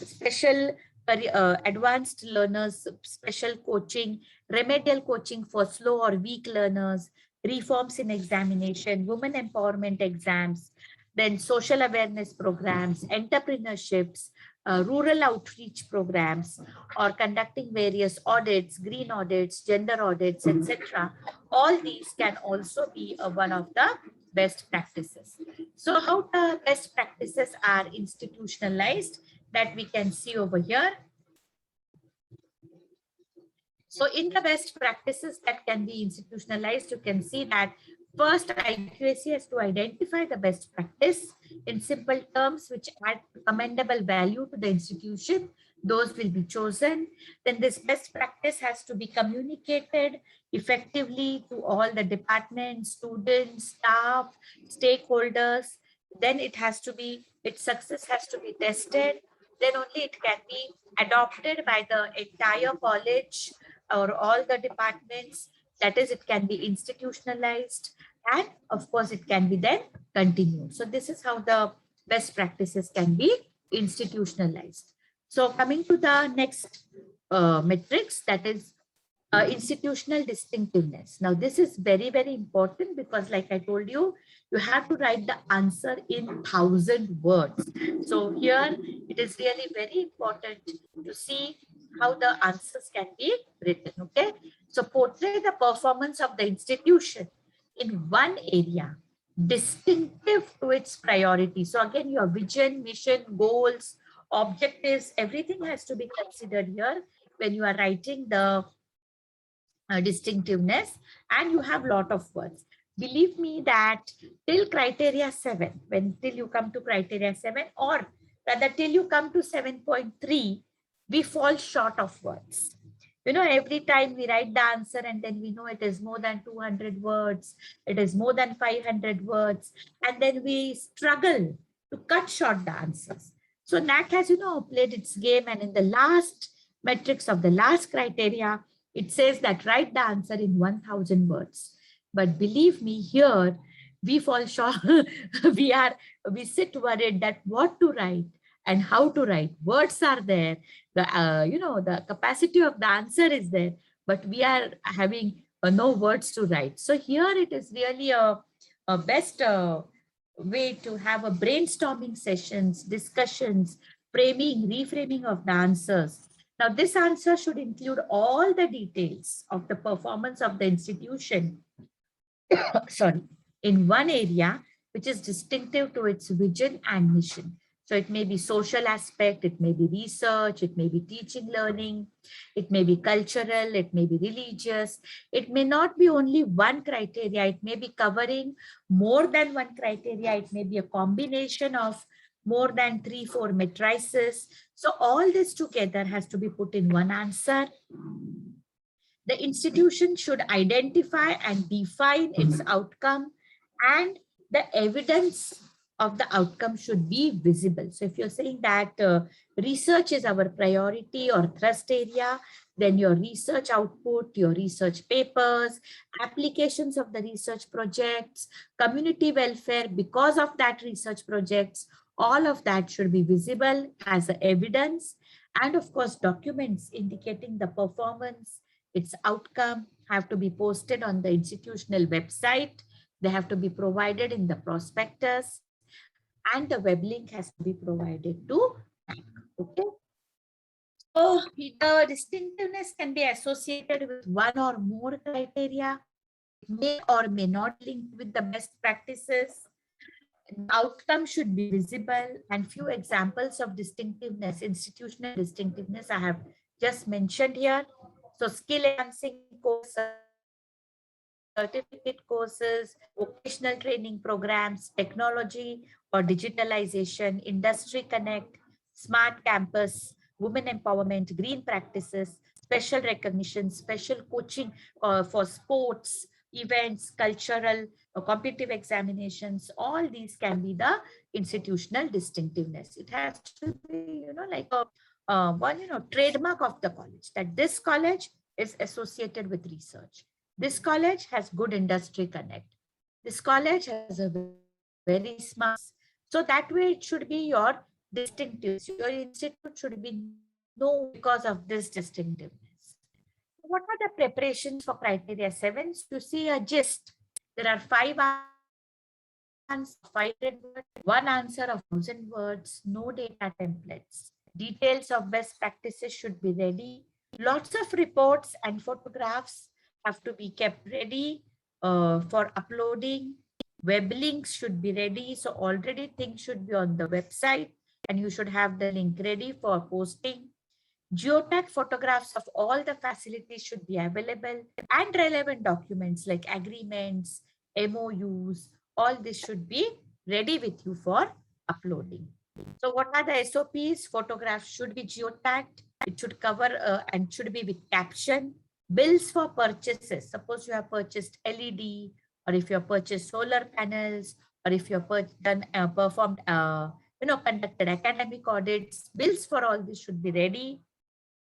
special advanced learners, special coaching, remedial coaching for slow or weak learners, reforms in examination, women empowerment exams, then social awareness programs, entrepreneurships, rural outreach programs, or conducting various audits, green audits, gender audits, etc. All these can also be one of the best practices. So how the best practices are institutionalized, that we can see over here. So in the best practices that can be institutionalized, you can see that first, IQAC has to identify the best practice in simple terms which add commendable value to the institution. Those will be chosen. Then this best practice has to be communicated effectively to all the departments, students, staff, stakeholders. Then it has to be, its success has to be tested. Then only it can be adopted by the entire college or all the departments. That is, it can be institutionalized, and of course it can be then continued. So this is how the best practices can be institutionalized. So coming to the next matrix, that is institutional distinctiveness. Now this is very, very important, because like I told you, you have to write the answer in 1,000 words. So here it is really very important to see how the answers can be written. Okay, so portray the performance of the institution in one area distinctive to its priority. So again, your vision, mission, goals, objectives, everything has to be considered here when you are writing the distinctiveness, and you have lot of words. Believe me that till criteria 7, till you come to criteria 7, or rather till you come to 7.3, we fall short of words. You know, every time we write the answer and then we know it is more than 200 words, it is more than 500 words, and then we struggle to cut short the answers. So NAAC has, played its game, and in the last matrix of the last criteria, it says that write the answer in 1,000 words. But believe me, here we fall short. we sit worried that what to write and how to write. Words are there. The capacity of the answer is there, but we are having no words to write. So here it is really a best way to have a brainstorming sessions, discussions, framing, reframing of the answers. Now, this answer should include all the details of the performance of the institution, in one area which is distinctive to its vision and mission. So it may be social aspect, it may be research, it may be teaching, learning, it may be cultural, it may be religious. It may not be only one criteria, it may be covering more than one criteria, it may be a combination of more than 3-4 matrices. So all this together has to be put in one answer. The institution should identify and define its outcome, and the evidence of the outcome should be visible. So if you're saying that research is our priority or thrust area, then your research output, your research papers, applications of the research projects, community welfare because of that research projects, all of that should be visible as evidence. And of course, documents indicating the performance, its outcome have to be posted on the institutional website. They have to be provided in the prospectus, and the web link has to be provided to NAAC. Okay. So the distinctiveness can be associated with one or more criteria. It may or may not link with the best practices. The outcome should be visible, and few examples of distinctiveness, institutional distinctiveness, I have just mentioned here. So skill enhancing courses, certificate courses, vocational training programs, technology or digitalization, industry connect, smart campus, women empowerment, green practices, special recognition, special coaching for sports, events, cultural, competitive examinations. All these can be the institutional distinctiveness. It has to be, like a one, trademark of the college, that this college is associated with research. This college has good industry connect. This college has a very smart. So that way it should be your distinctiveness. Your institute should be known because of this distinctiveness. What are the preparations for criteria 7? To see a gist, there are 5 answers, 500 words, one answer of 1,000 words, no data templates. Details of best practices should be ready. Lots of reports and photographs have to be kept ready for uploading. Web links should be ready. So already things should be on the website and you should have the link ready for posting. Geotag photographs of all the facilities should be available, and relevant documents like agreements, MOUs, all this should be ready with you for uploading. So what are the SOPs? Photographs should be geotagged. It should cover and should be with caption. Bills for purchases. Suppose you have purchased LED, or if you have purchased solar panels, or if you have performed conducted academic audits, bills for all this should be ready.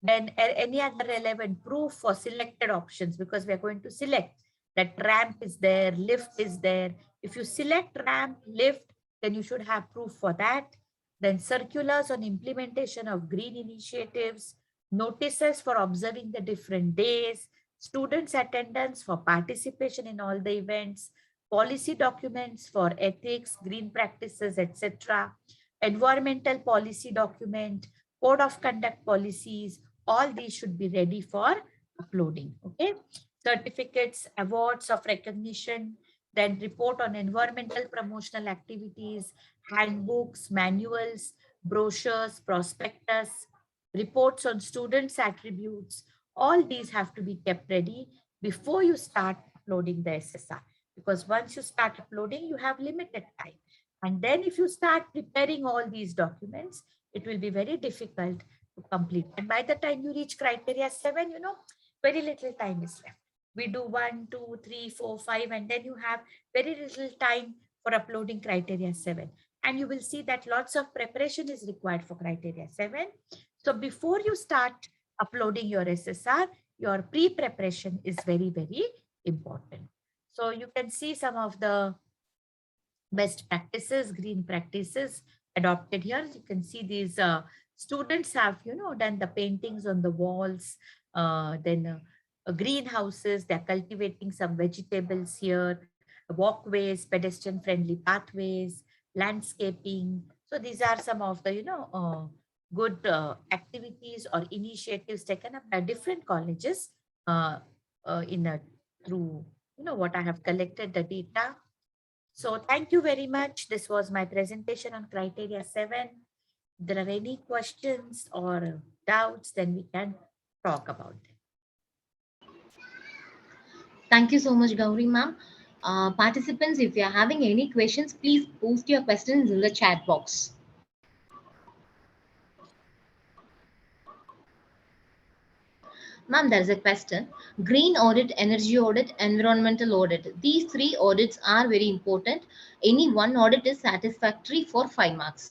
Then any other relevant proof for selected options, because we are going to select that ramp is there, lift is there. If you select ramp, lift, then you should have proof for that. Then circulars on implementation of green initiatives, notices for observing the different days, students' attendance for participation in all the events, policy documents for ethics, green practices, etc., environmental policy document, code of conduct policies, all these should be ready for uploading. Okay. Certificates, awards of recognition, then report on environmental promotional activities, handbooks, manuals, brochures, prospectus, reports on students' attributes. All these have to be kept ready before you start uploading the SSR. Because once you start uploading, you have limited time. And then if you start preparing all these documents, it will be very difficult to complete. And by the time you reach criteria 7, very little time is left. We do 1, 2, 3, 4, 5, and then you have very little time for uploading criteria 7. And you will see that lots of preparation is required for criteria 7. So before you start uploading your SSR, your pre-preparation is very, very important. So you can see some of the best practices, green practices adopted here. You can see these students have, done the paintings on the walls, then greenhouses, they're cultivating some vegetables here, walkways, pedestrian friendly pathways, landscaping. So these are some of the, good activities or initiatives taken up by different colleges through, what I have collected the data. So thank you very much. This was my presentation on criteria 7. If there are any questions or doubts, then we can talk about them. Thank you so much, Gauri ma'am. Participants, if you are having any questions, please post your questions in the chat box. Ma'am, there is a question. Green audit, energy audit, environmental audit. These 3 audits are very important. Any one audit is satisfactory for 5 marks.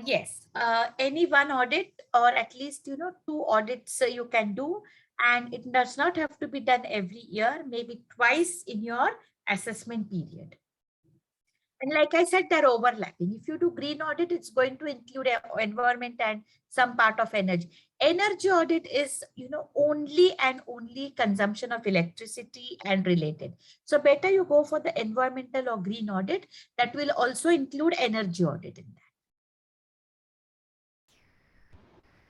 Yes, any one audit or at least, 2 audits you can do, and it does not have to be done every year, maybe twice in your assessment period. And like I said, they're overlapping. If you do green audit, it's going to include environment and some part of energy. Energy audit is, only and only consumption of electricity and related. So better you go for the environmental or green audit that will also include energy audit in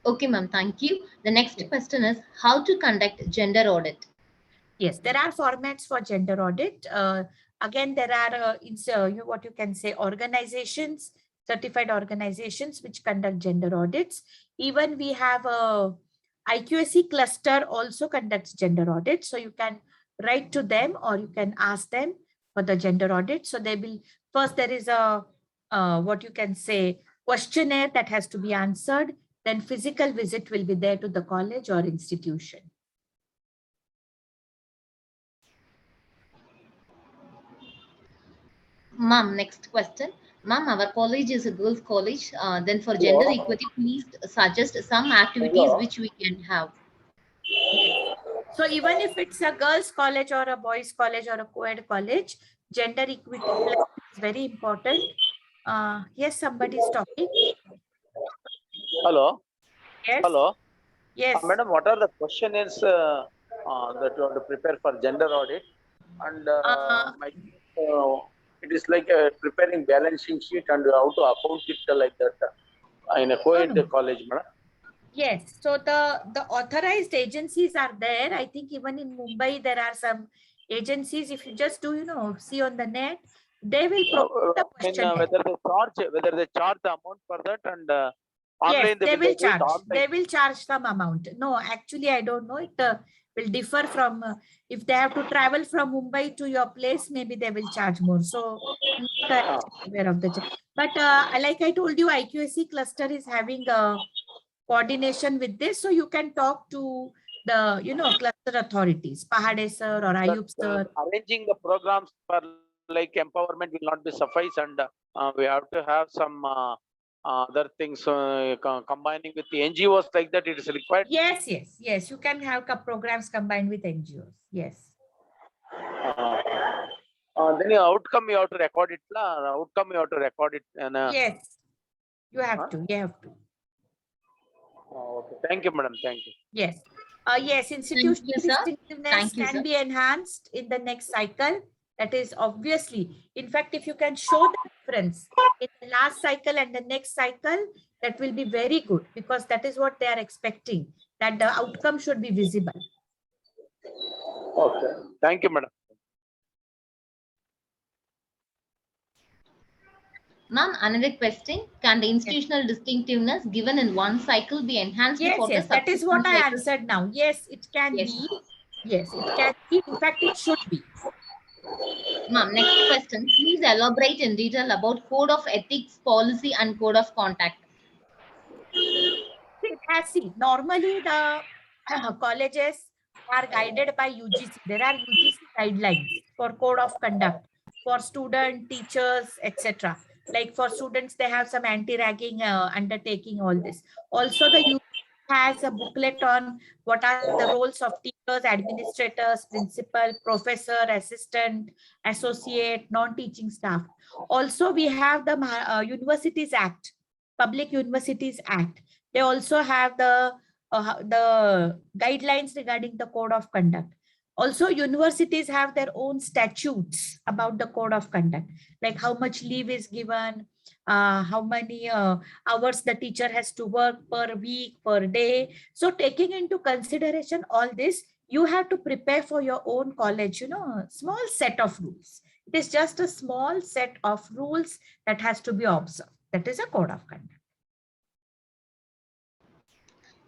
that. Okay, ma'am, thank you. The next question is how to conduct gender audit. Yes, there are formats for gender audit. Again, there are what you can say organizations, certified organizations which conduct gender audits. Even we have a IQAC cluster also conducts gender audits. So you can write to them or you can ask them for the gender audit. So they will first there is a what you can say questionnaire that has to be answered. Then physical visit will be there to the college or institution. Ma'am, next question. Ma'am, our college is a girls' college. Then for gender equity, please suggest some activities which we can have. So even if it's a girls' college or a boys' college or a co-ed college, gender equity is very important. Yes, somebody is talking. Hello. Yes. Hello. Yes. Madam, what are the questions that you have to prepare for gender audit? And it is like preparing balancing sheet and how to account it like that in a co-ed no. college, madam. Yes, so the authorized agencies are there. I think even in Mumbai there are some agencies. If you just do, see on the net, they will provide the questionnaire. Whether they charge the amount for that and Yes, online they will do it charge. online. They will charge some amount. No, actually, I don't know. It will differ from if they have to travel from Mumbai to your place, maybe they will charge more. So I'm not aware of the charge. But like I told you, IQAC cluster is having a coordination with this, so you can talk to the cluster authorities, Pahade sir or Ayub sir. Arranging the programs for like empowerment will not be suffice, and we have to have some other things combining with the NGOs like that. It is required. Yes, yes, yes. You can have programs combined with NGOs. Yes. Then your outcome you have to record it. Outcome you have to record it. And, Yes, you have to. You have to. okay. Thank you, madam. Thank you. Yes. Yes, institutional you, sir. distinctiveness Thank you, can sir. be enhanced in the next cycle. That is obviously, in fact, if you can show the difference in the last cycle and the next cycle, that will be very good, because that is what they are expecting, that the outcome should be visible. Okay. Thank you, madam. Ma'am, another question. Can the institutional distinctiveness given in one cycle be enhanced Yes, for the yes, that is what subsequent I cycles? answered now. Yes, it can Yes. be. Yes, it can be. In fact, it should be. Ma'am, next question. Please elaborate in detail about code of ethics, policy, and code of conduct. It has, see, normally the colleges are guided by UGC. There are UGC guidelines for code of conduct for student, teachers, etc. Like for students, they have some anti-ragging undertaking, all this. Also, the UGC has a booklet on what are the roles of teachers, administrators, principal, professor, assistant, associate, non-teaching staff. Also, we have the Universities Act, Public Universities Act. They also have the guidelines regarding the code of conduct. Also, universities have their own statutes about the code of conduct, like how much leave is given, how many hours the teacher has to work per week, per day. So taking into consideration all this, you have to prepare for your own college, small set of rules. It is just a small set of rules that has to be observed. That is a code of conduct.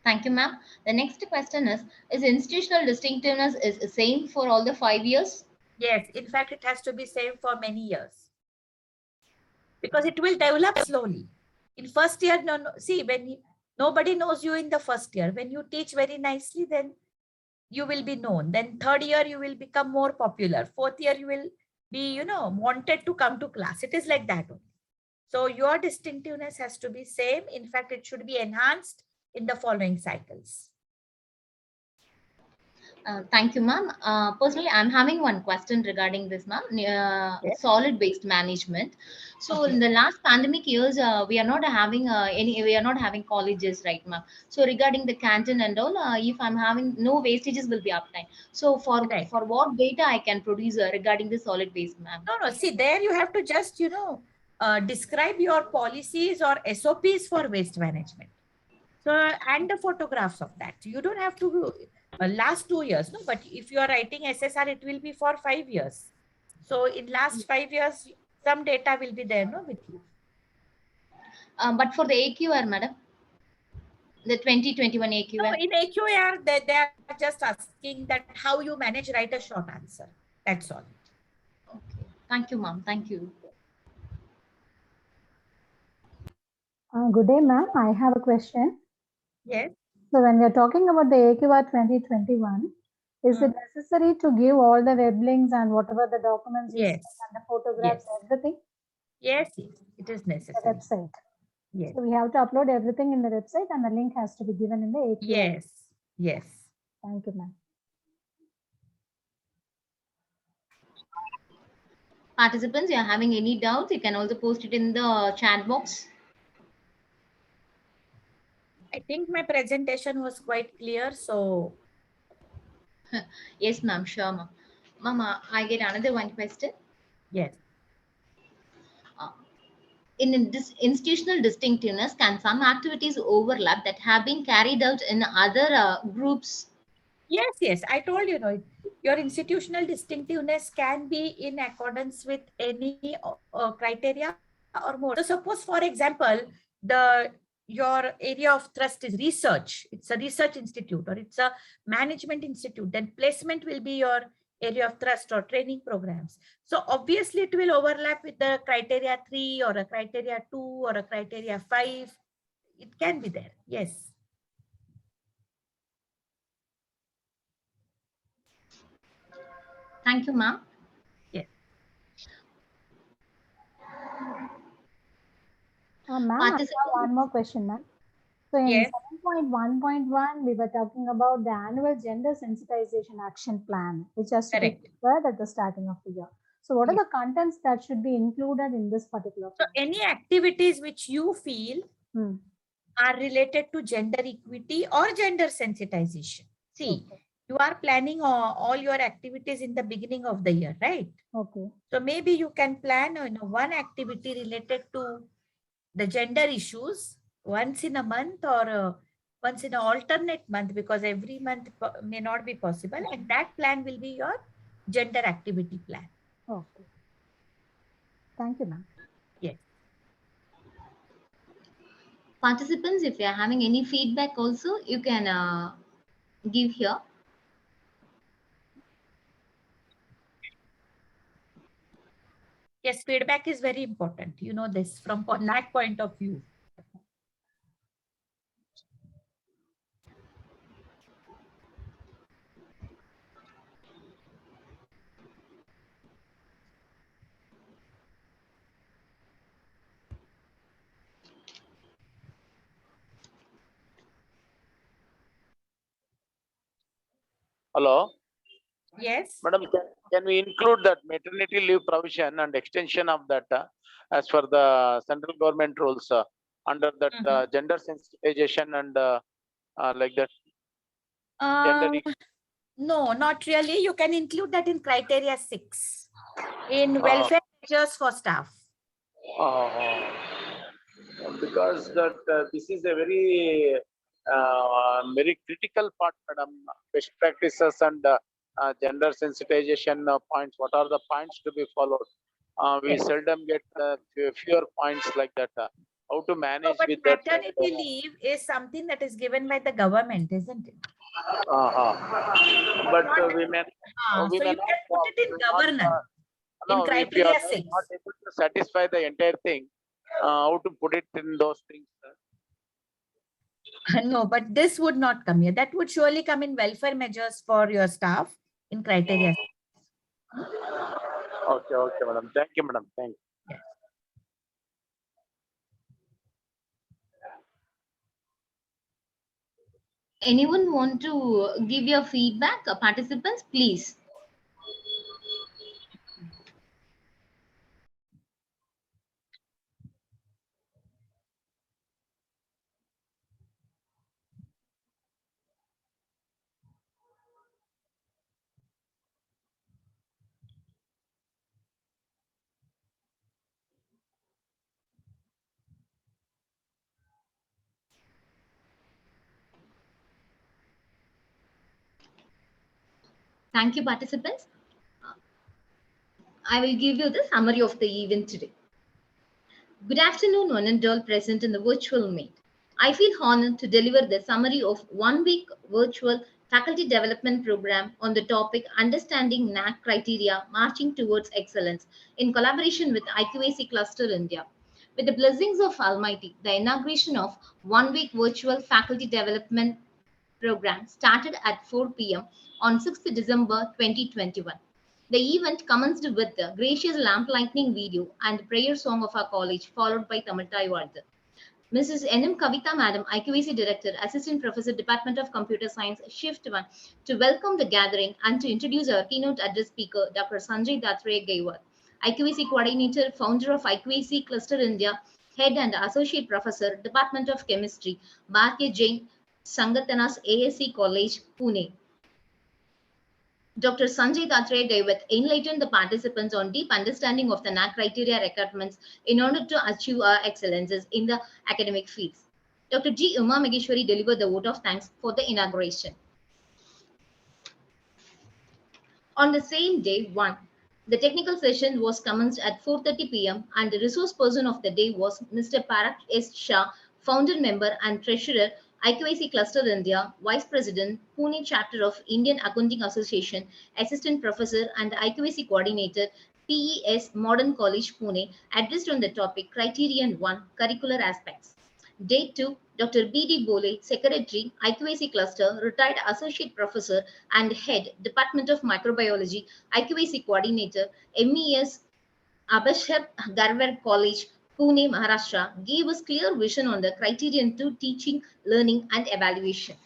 Thank you, ma'am. The next question is institutional distinctiveness is the same for all the 5 years? Yes, in fact, it has to be same for many years, because it will develop slowly. In first year, see, when nobody knows you in the first year, when you teach very nicely, then you will be known. Then third year, you will become more popular. Fourth year, you will be, wanted to come to class. It is like that only. So your distinctiveness has to be same. In fact, it should be enhanced in the following cycles. Thank you, ma'am. Personally, I'm having one question regarding this, ma'am. Yes. Solid waste management. So Okay. in the last pandemic years, we are not having we are not having colleges, right, ma'am? So regarding the canteen and all, if I'm having no wastages will be uptime. So for what data I can produce regarding the solid waste, ma'am? No. See, there you have to just describe your policies or SOPs for waste management. So, and the photographs of that. You don't have to last 2 years, no. But if you are writing SSR, it will be for 5 years. So, in last 5 years, some data will be there, no, with you. But for the AQR, madam, the 2021 AQR. No, in AQR, they are just asking that how you manage. Write a short answer. That's all. Okay. Thank you, ma'am. Thank you. Good day, ma'am. I have a question. Yes. So when we are talking about the AQR 2021, is it necessary to give all the web links and whatever the documents you send and the photographs, everything? Yes, it is necessary. The website. Yes. So we have to upload everything in the website and the link has to be given in the AQR. Yes. Yes. Thank you, ma'am. Participants, you are having any doubts, you can also post it in the chat box. I think my presentation was quite clear, so. Yes, ma'am, sure, ma'am. Mama, I get another one question. Yes. in this institutional distinctiveness, can some activities overlap that have been carried out in other groups? Yes, yes. I told you, your institutional distinctiveness can be in accordance with any criteria or more. So suppose, for example, your area of thrust is research. It's a research institute or it's a management institute. Then placement will be your area of thrust or training programs. So obviously it will overlap with the criteria 3 or a criteria 2 or a criteria 5. It can be there. Yes. Thank you, ma'am. Yes. Ma'am, I have one more question, ma'am. So in Yes. 7.1.1, we were talking about the annual gender sensitization action plan, which has to be Correct. prepared at the starting of the year. So what are the contents that should be included in this particular So plan? any activities which you feel are related to gender equity or gender sensitization. See, you are planning all your activities in the beginning of the year, right? Okay. So maybe you can plan one activity related to the gender issues once in a month or once in an alternate month, because every month may not be possible. And that plan will be your gender activity plan. Okay. Thank you, ma'am. Yes. Participants, if you are having any feedback also, you can give here. Yes, feedback is very important. You know this from NAAC point of view. Hello. Yes. Madam, can we include that maternity leave provision and extension of that as per the central government rules under that gender sensitization and like that? No, not really. You can include that in criteria 6 in welfare measures for staff. Because that this is a very critical part, madam. Best practices and gender sensitization points. What are the points to be followed? We seldom get fewer points like that. How to manage But with that? maternity leave is something that is given by the government, isn't it? But we may. So you can put it in governance. In If you are criteria 6. not able to satisfy the entire thing, how to put it in those things? No, but this would not come here. That would surely come in welfare measures for your staff in criteria 6. Okay, madam. Thank you, madam. Thank you. Yes. Anyone want to give your feedback? Participants, please. Thank you, participants. I will give you the summary of the event today. Good afternoon, one and all present in the virtual meet. I feel honored to deliver the summary of 1 week virtual faculty development program on the topic Understanding NAAC Criteria Marching Towards Excellence in collaboration with IQAC Cluster India. With the blessings of Almighty, the inauguration of 1 week virtual faculty development program started at 4 p.m. on 6th December 2021. The event commenced with the gracious lamp lightning video and prayer song of our college, followed by Tamil Taivaldu. Mrs. N.M. Kavita Madam, IQAC Director, Assistant Professor, Department of Computer Science, Shift 1, to welcome the gathering and to introduce our keynote address speaker, Dr. Sanjay Datre Gaiwar, IQAC Coordinator, Founder of IQAC Cluster India, Head and Associate Professor, Department of Chemistry, Bhartiya Jain Sangatana's ASC College, Pune. Dr. Sanjay Datre David enlightened the participants on deep understanding of the NAAC criteria requirements in order to achieve excellences in the academic fields. Dr. G. Uma Maheshwari delivered the vote of thanks for the inauguration. On the same day, the technical session was commenced at 4:30 p.m. and the resource person of the day was Mr. Parak S. Shah, founder member and treasurer, IQAC Cluster India, Vice President, Pune Chapter of Indian Accounting Association, Assistant Professor and IQAC Coordinator, PES Modern College, Pune, addressed on the topic Criterion 1, Curricular Aspects. Day 2, Dr. B.D. Bole, Secretary, IQAC Cluster, Retired Associate Professor and Head, Department of Microbiology, IQAC Coordinator, MES, Abhishek Garver College, Pune, Maharashtra, gave us clear vision on the criterion to teaching, learning and evaluation.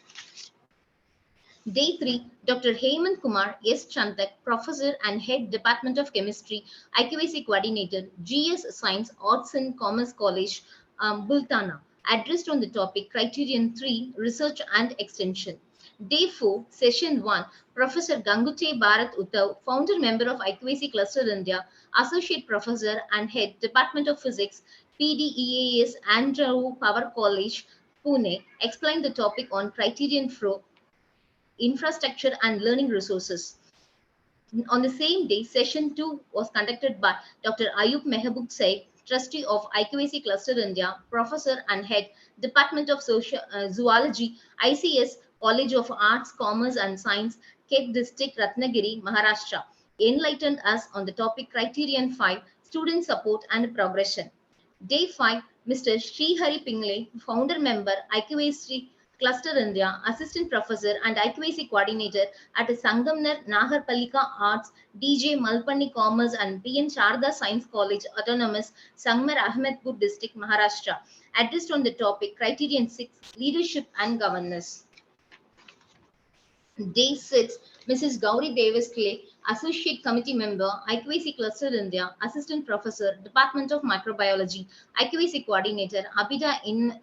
Day 3, Dr. Hemant Kumar S. Chantak, Professor and Head Department of Chemistry, IQAC Coordinator, GS Science, Arts and Commerce College, Bultana, addressed on the topic Criterion 3, Research and Extension. Day 4, Session 1, Professor Gangute Bharat Uttav, Founder Member of IQAC Cluster India, Associate Professor and Head Department of Physics, PDEAS Andrew Power College, Pune, explained the topic on Criterion 4, Infrastructure and Learning Resources. On the same day, Session 2 was conducted by Dr. Ayub Mehboob Said, Trustee of IQAC Cluster India, Professor and Head, Department of Zoology, ICS, College of Arts, Commerce and Science, Ket District, Ratnagiri, Maharashtra, enlightened us on the topic Criterion 5, Student Support and Progression. Day 5, Mr. Srihari Pingle, Founder Member, IQAC Cluster India, Assistant Professor and IQAC Coordinator at Sangamner Nagarpalika Arts, DJ Malpani Commerce and PN Sharda Science College Autonomous, Sangmer Ahmedpur District, Maharashtra, addressed on the topic Criterion 6, Leadership and Governance. Day 6, Mrs. Gauri Davis Clay, Associate Committee Member, IQAC Cluster India, Assistant Professor, Department of Microbiology, IQAC Coordinator, Abida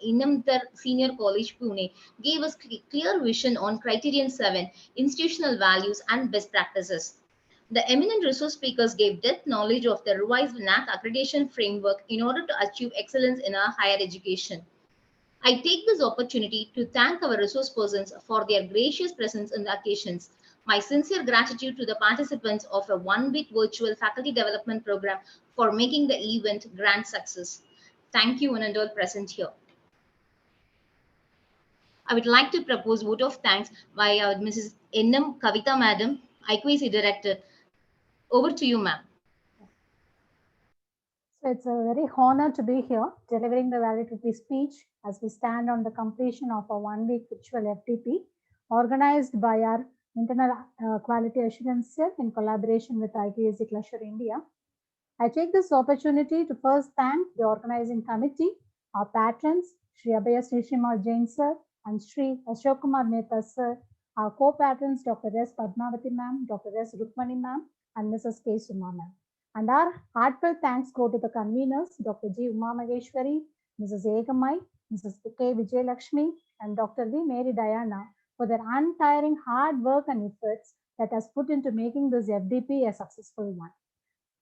Inamtar Senior College, Pune, gave us clear vision on Criterion 7, Institutional Values and Best Practices. The eminent resource speakers gave depth knowledge of the revised NAAC accreditation framework in order to achieve excellence in our higher education. I take this opportunity to thank our resource persons for their gracious presence in the occasions. My sincere gratitude to the participants of a one-week virtual faculty development program for making the event grand success. Thank you, one and all present here. I would like to propose vote of thanks by Mrs. N.M. Kavita Madam, IQAC Director. Over to you, ma'am. So it's a very honor to be here delivering the valedictory speech as we stand on the completion of a one-week virtual FDP organized by our Internal Quality Assurance Cell in collaboration with IQAC Cluster India. I take this opportunity to first thank the organizing committee, our patrons, Shri Abhaya Srishimal Jain sir and Shri Ashok Kumar Mehta sir, our co-patrons Dr. S. Padmavati ma'am, Dr. S. Rukmani ma'am and Mrs. K. Suma ma'am. And our heartfelt thanks go to the conveners, Dr. G. Uma Maheshwari, Mrs. Egamai, Mrs. K. Vijayalakshmi, and Dr. V. Mary Diana for their untiring hard work and efforts that has put into making this FDP a successful one.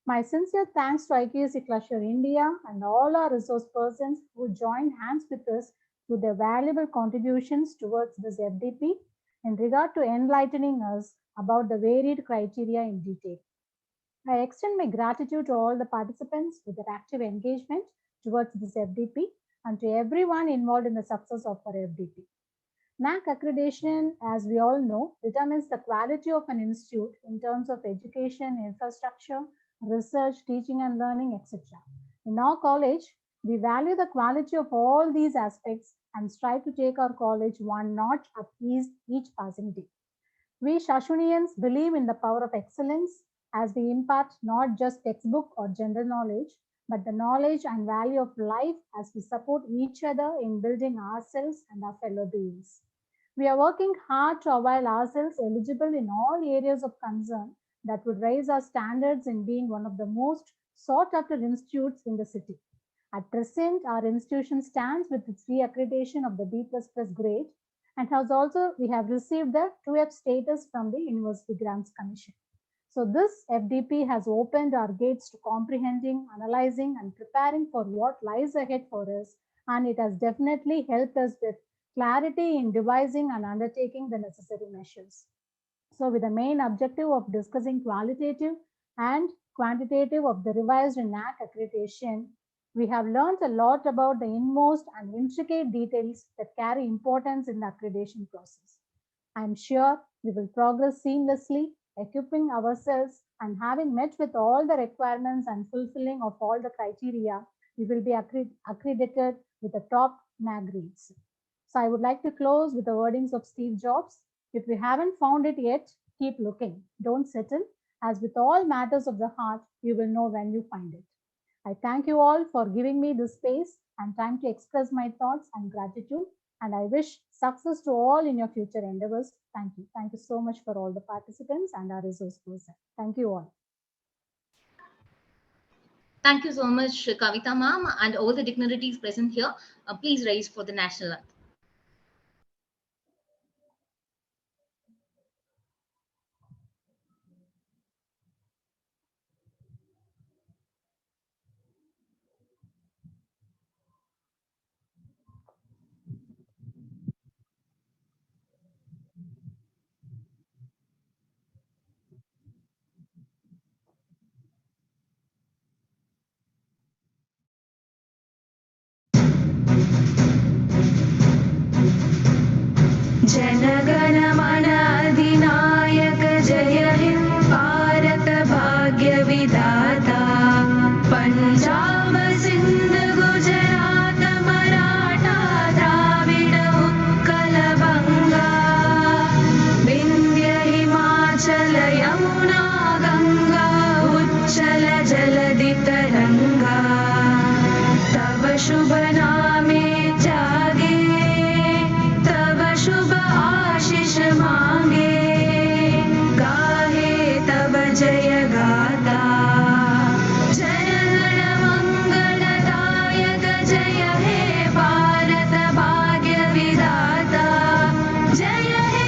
My sincere thanks to IQAC Cluster India and all our resource persons who joined hands with us with their valuable contributions towards this FDP in regard to enlightening us about the varied criteria in detail. I extend my gratitude to all the participants for their active engagement towards this FDP and to everyone involved in the success of our FDP. NAAC accreditation, as we all know, determines the quality of an institute in terms of education, infrastructure, research, teaching and learning, etc. In our college, we value the quality of all these aspects and strive to take our college one notch up each passing day. We Shashunians believe in the power of excellence as we impart not just textbook or general knowledge, but the knowledge and value of life as we support each other in building ourselves and our fellow beings. We are working hard to avail ourselves eligible in all areas of concern that would raise our standards in being one of the most sought after institutes in the city. At present, our institution stands with its re-accreditation of the B++ grade, and we have received the 2F status from the University Grants Commission. So this FDP has opened our gates to comprehending, analyzing, and preparing for what lies ahead for us, and it has definitely helped us with clarity in devising and undertaking the necessary measures. So with the main objective of discussing qualitative and quantitative of the revised NAAC accreditation, we have learned a lot about the inmost and intricate details that carry importance in the accreditation process. I am sure we will progress seamlessly, equipping ourselves, and having met with all the requirements and fulfilling of all the criteria, we will be accredited with the top NAAC grades. So I would like to close with the wordings of Steve Jobs. If you haven't found it yet, keep looking. Don't settle, as with all matters of the heart, you will know when you find it. I thank you all for giving me this space and time to express my thoughts and gratitude. And I wish success to all in your future endeavors. Thank you. Thank you so much for all the participants and our resource person. Thank you all. Thank you so much, Kavita ma'am, and all the dignitaries present here. Please rise for the national anthem. जनगण मन अधिनायक जय हे भारत भाग्य विधाता पंजाब सिंध गुजरात मराठा द्राविड उत्कल बंगा विंध्य हिमाचल यमुना गंगा उच्चल जलधि तरंगा तव शुभ नामे जागे शुभ आशीष मांगे गाहे तब जय गाता जनगण मंगलदायक जय हे भारत भाग्य विधाता जय हे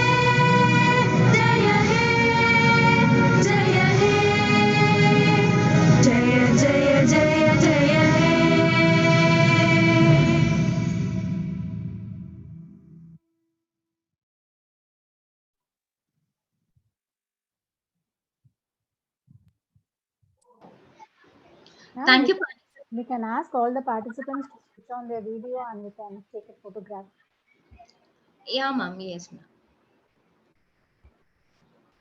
जय हे जय हे जय जय जय जय हे Thank you. We can ask all the participants to switch on their video and we can take a photograph. Yeah, ma'am. Yes, ma'am.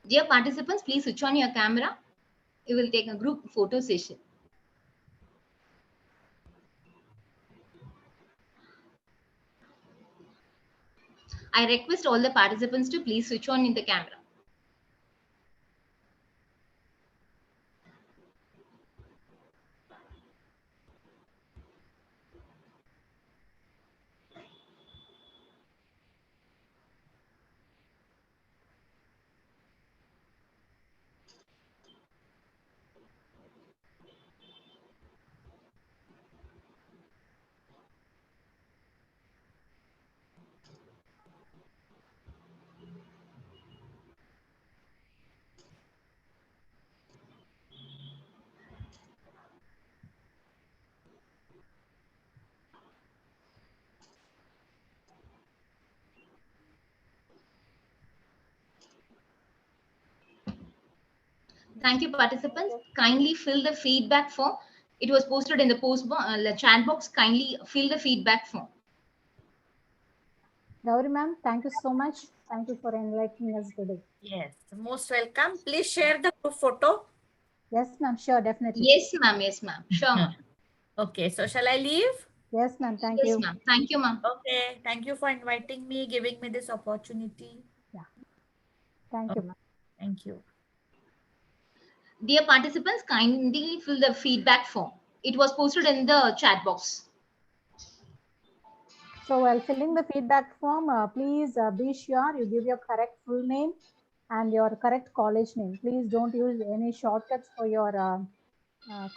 Dear participants, please switch on your camera. We will take a group photo session. I request all the participants to please switch on in the camera. Thank you, participants. Kindly fill the feedback form. It was posted in the chat box. Kindly fill the feedback form. Gauri ma'am, thank you so much. Thank you for enlightening us today. Yes, most welcome. Please share the group photo. Yes, ma'am. Sure, definitely. Yes, ma'am. Yes, ma'am. Sure, ma'am. Okay, so shall I leave? Yes, ma'am. Thank Yes, you. ma'am. Thank you, ma'am. Okay, thank you for inviting me, giving me this opportunity. Yeah. Thank you, ma'am. Thank you. Dear participants, kindly fill the feedback form. It was posted in the chat box. So while filling the feedback form, please be sure you give your correct full name and your correct college name. Please don't use any shortcuts for your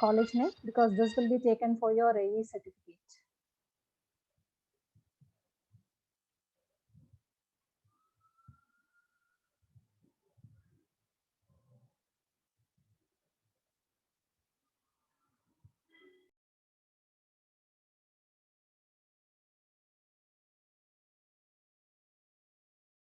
college name because this will be taken for your AE certificate.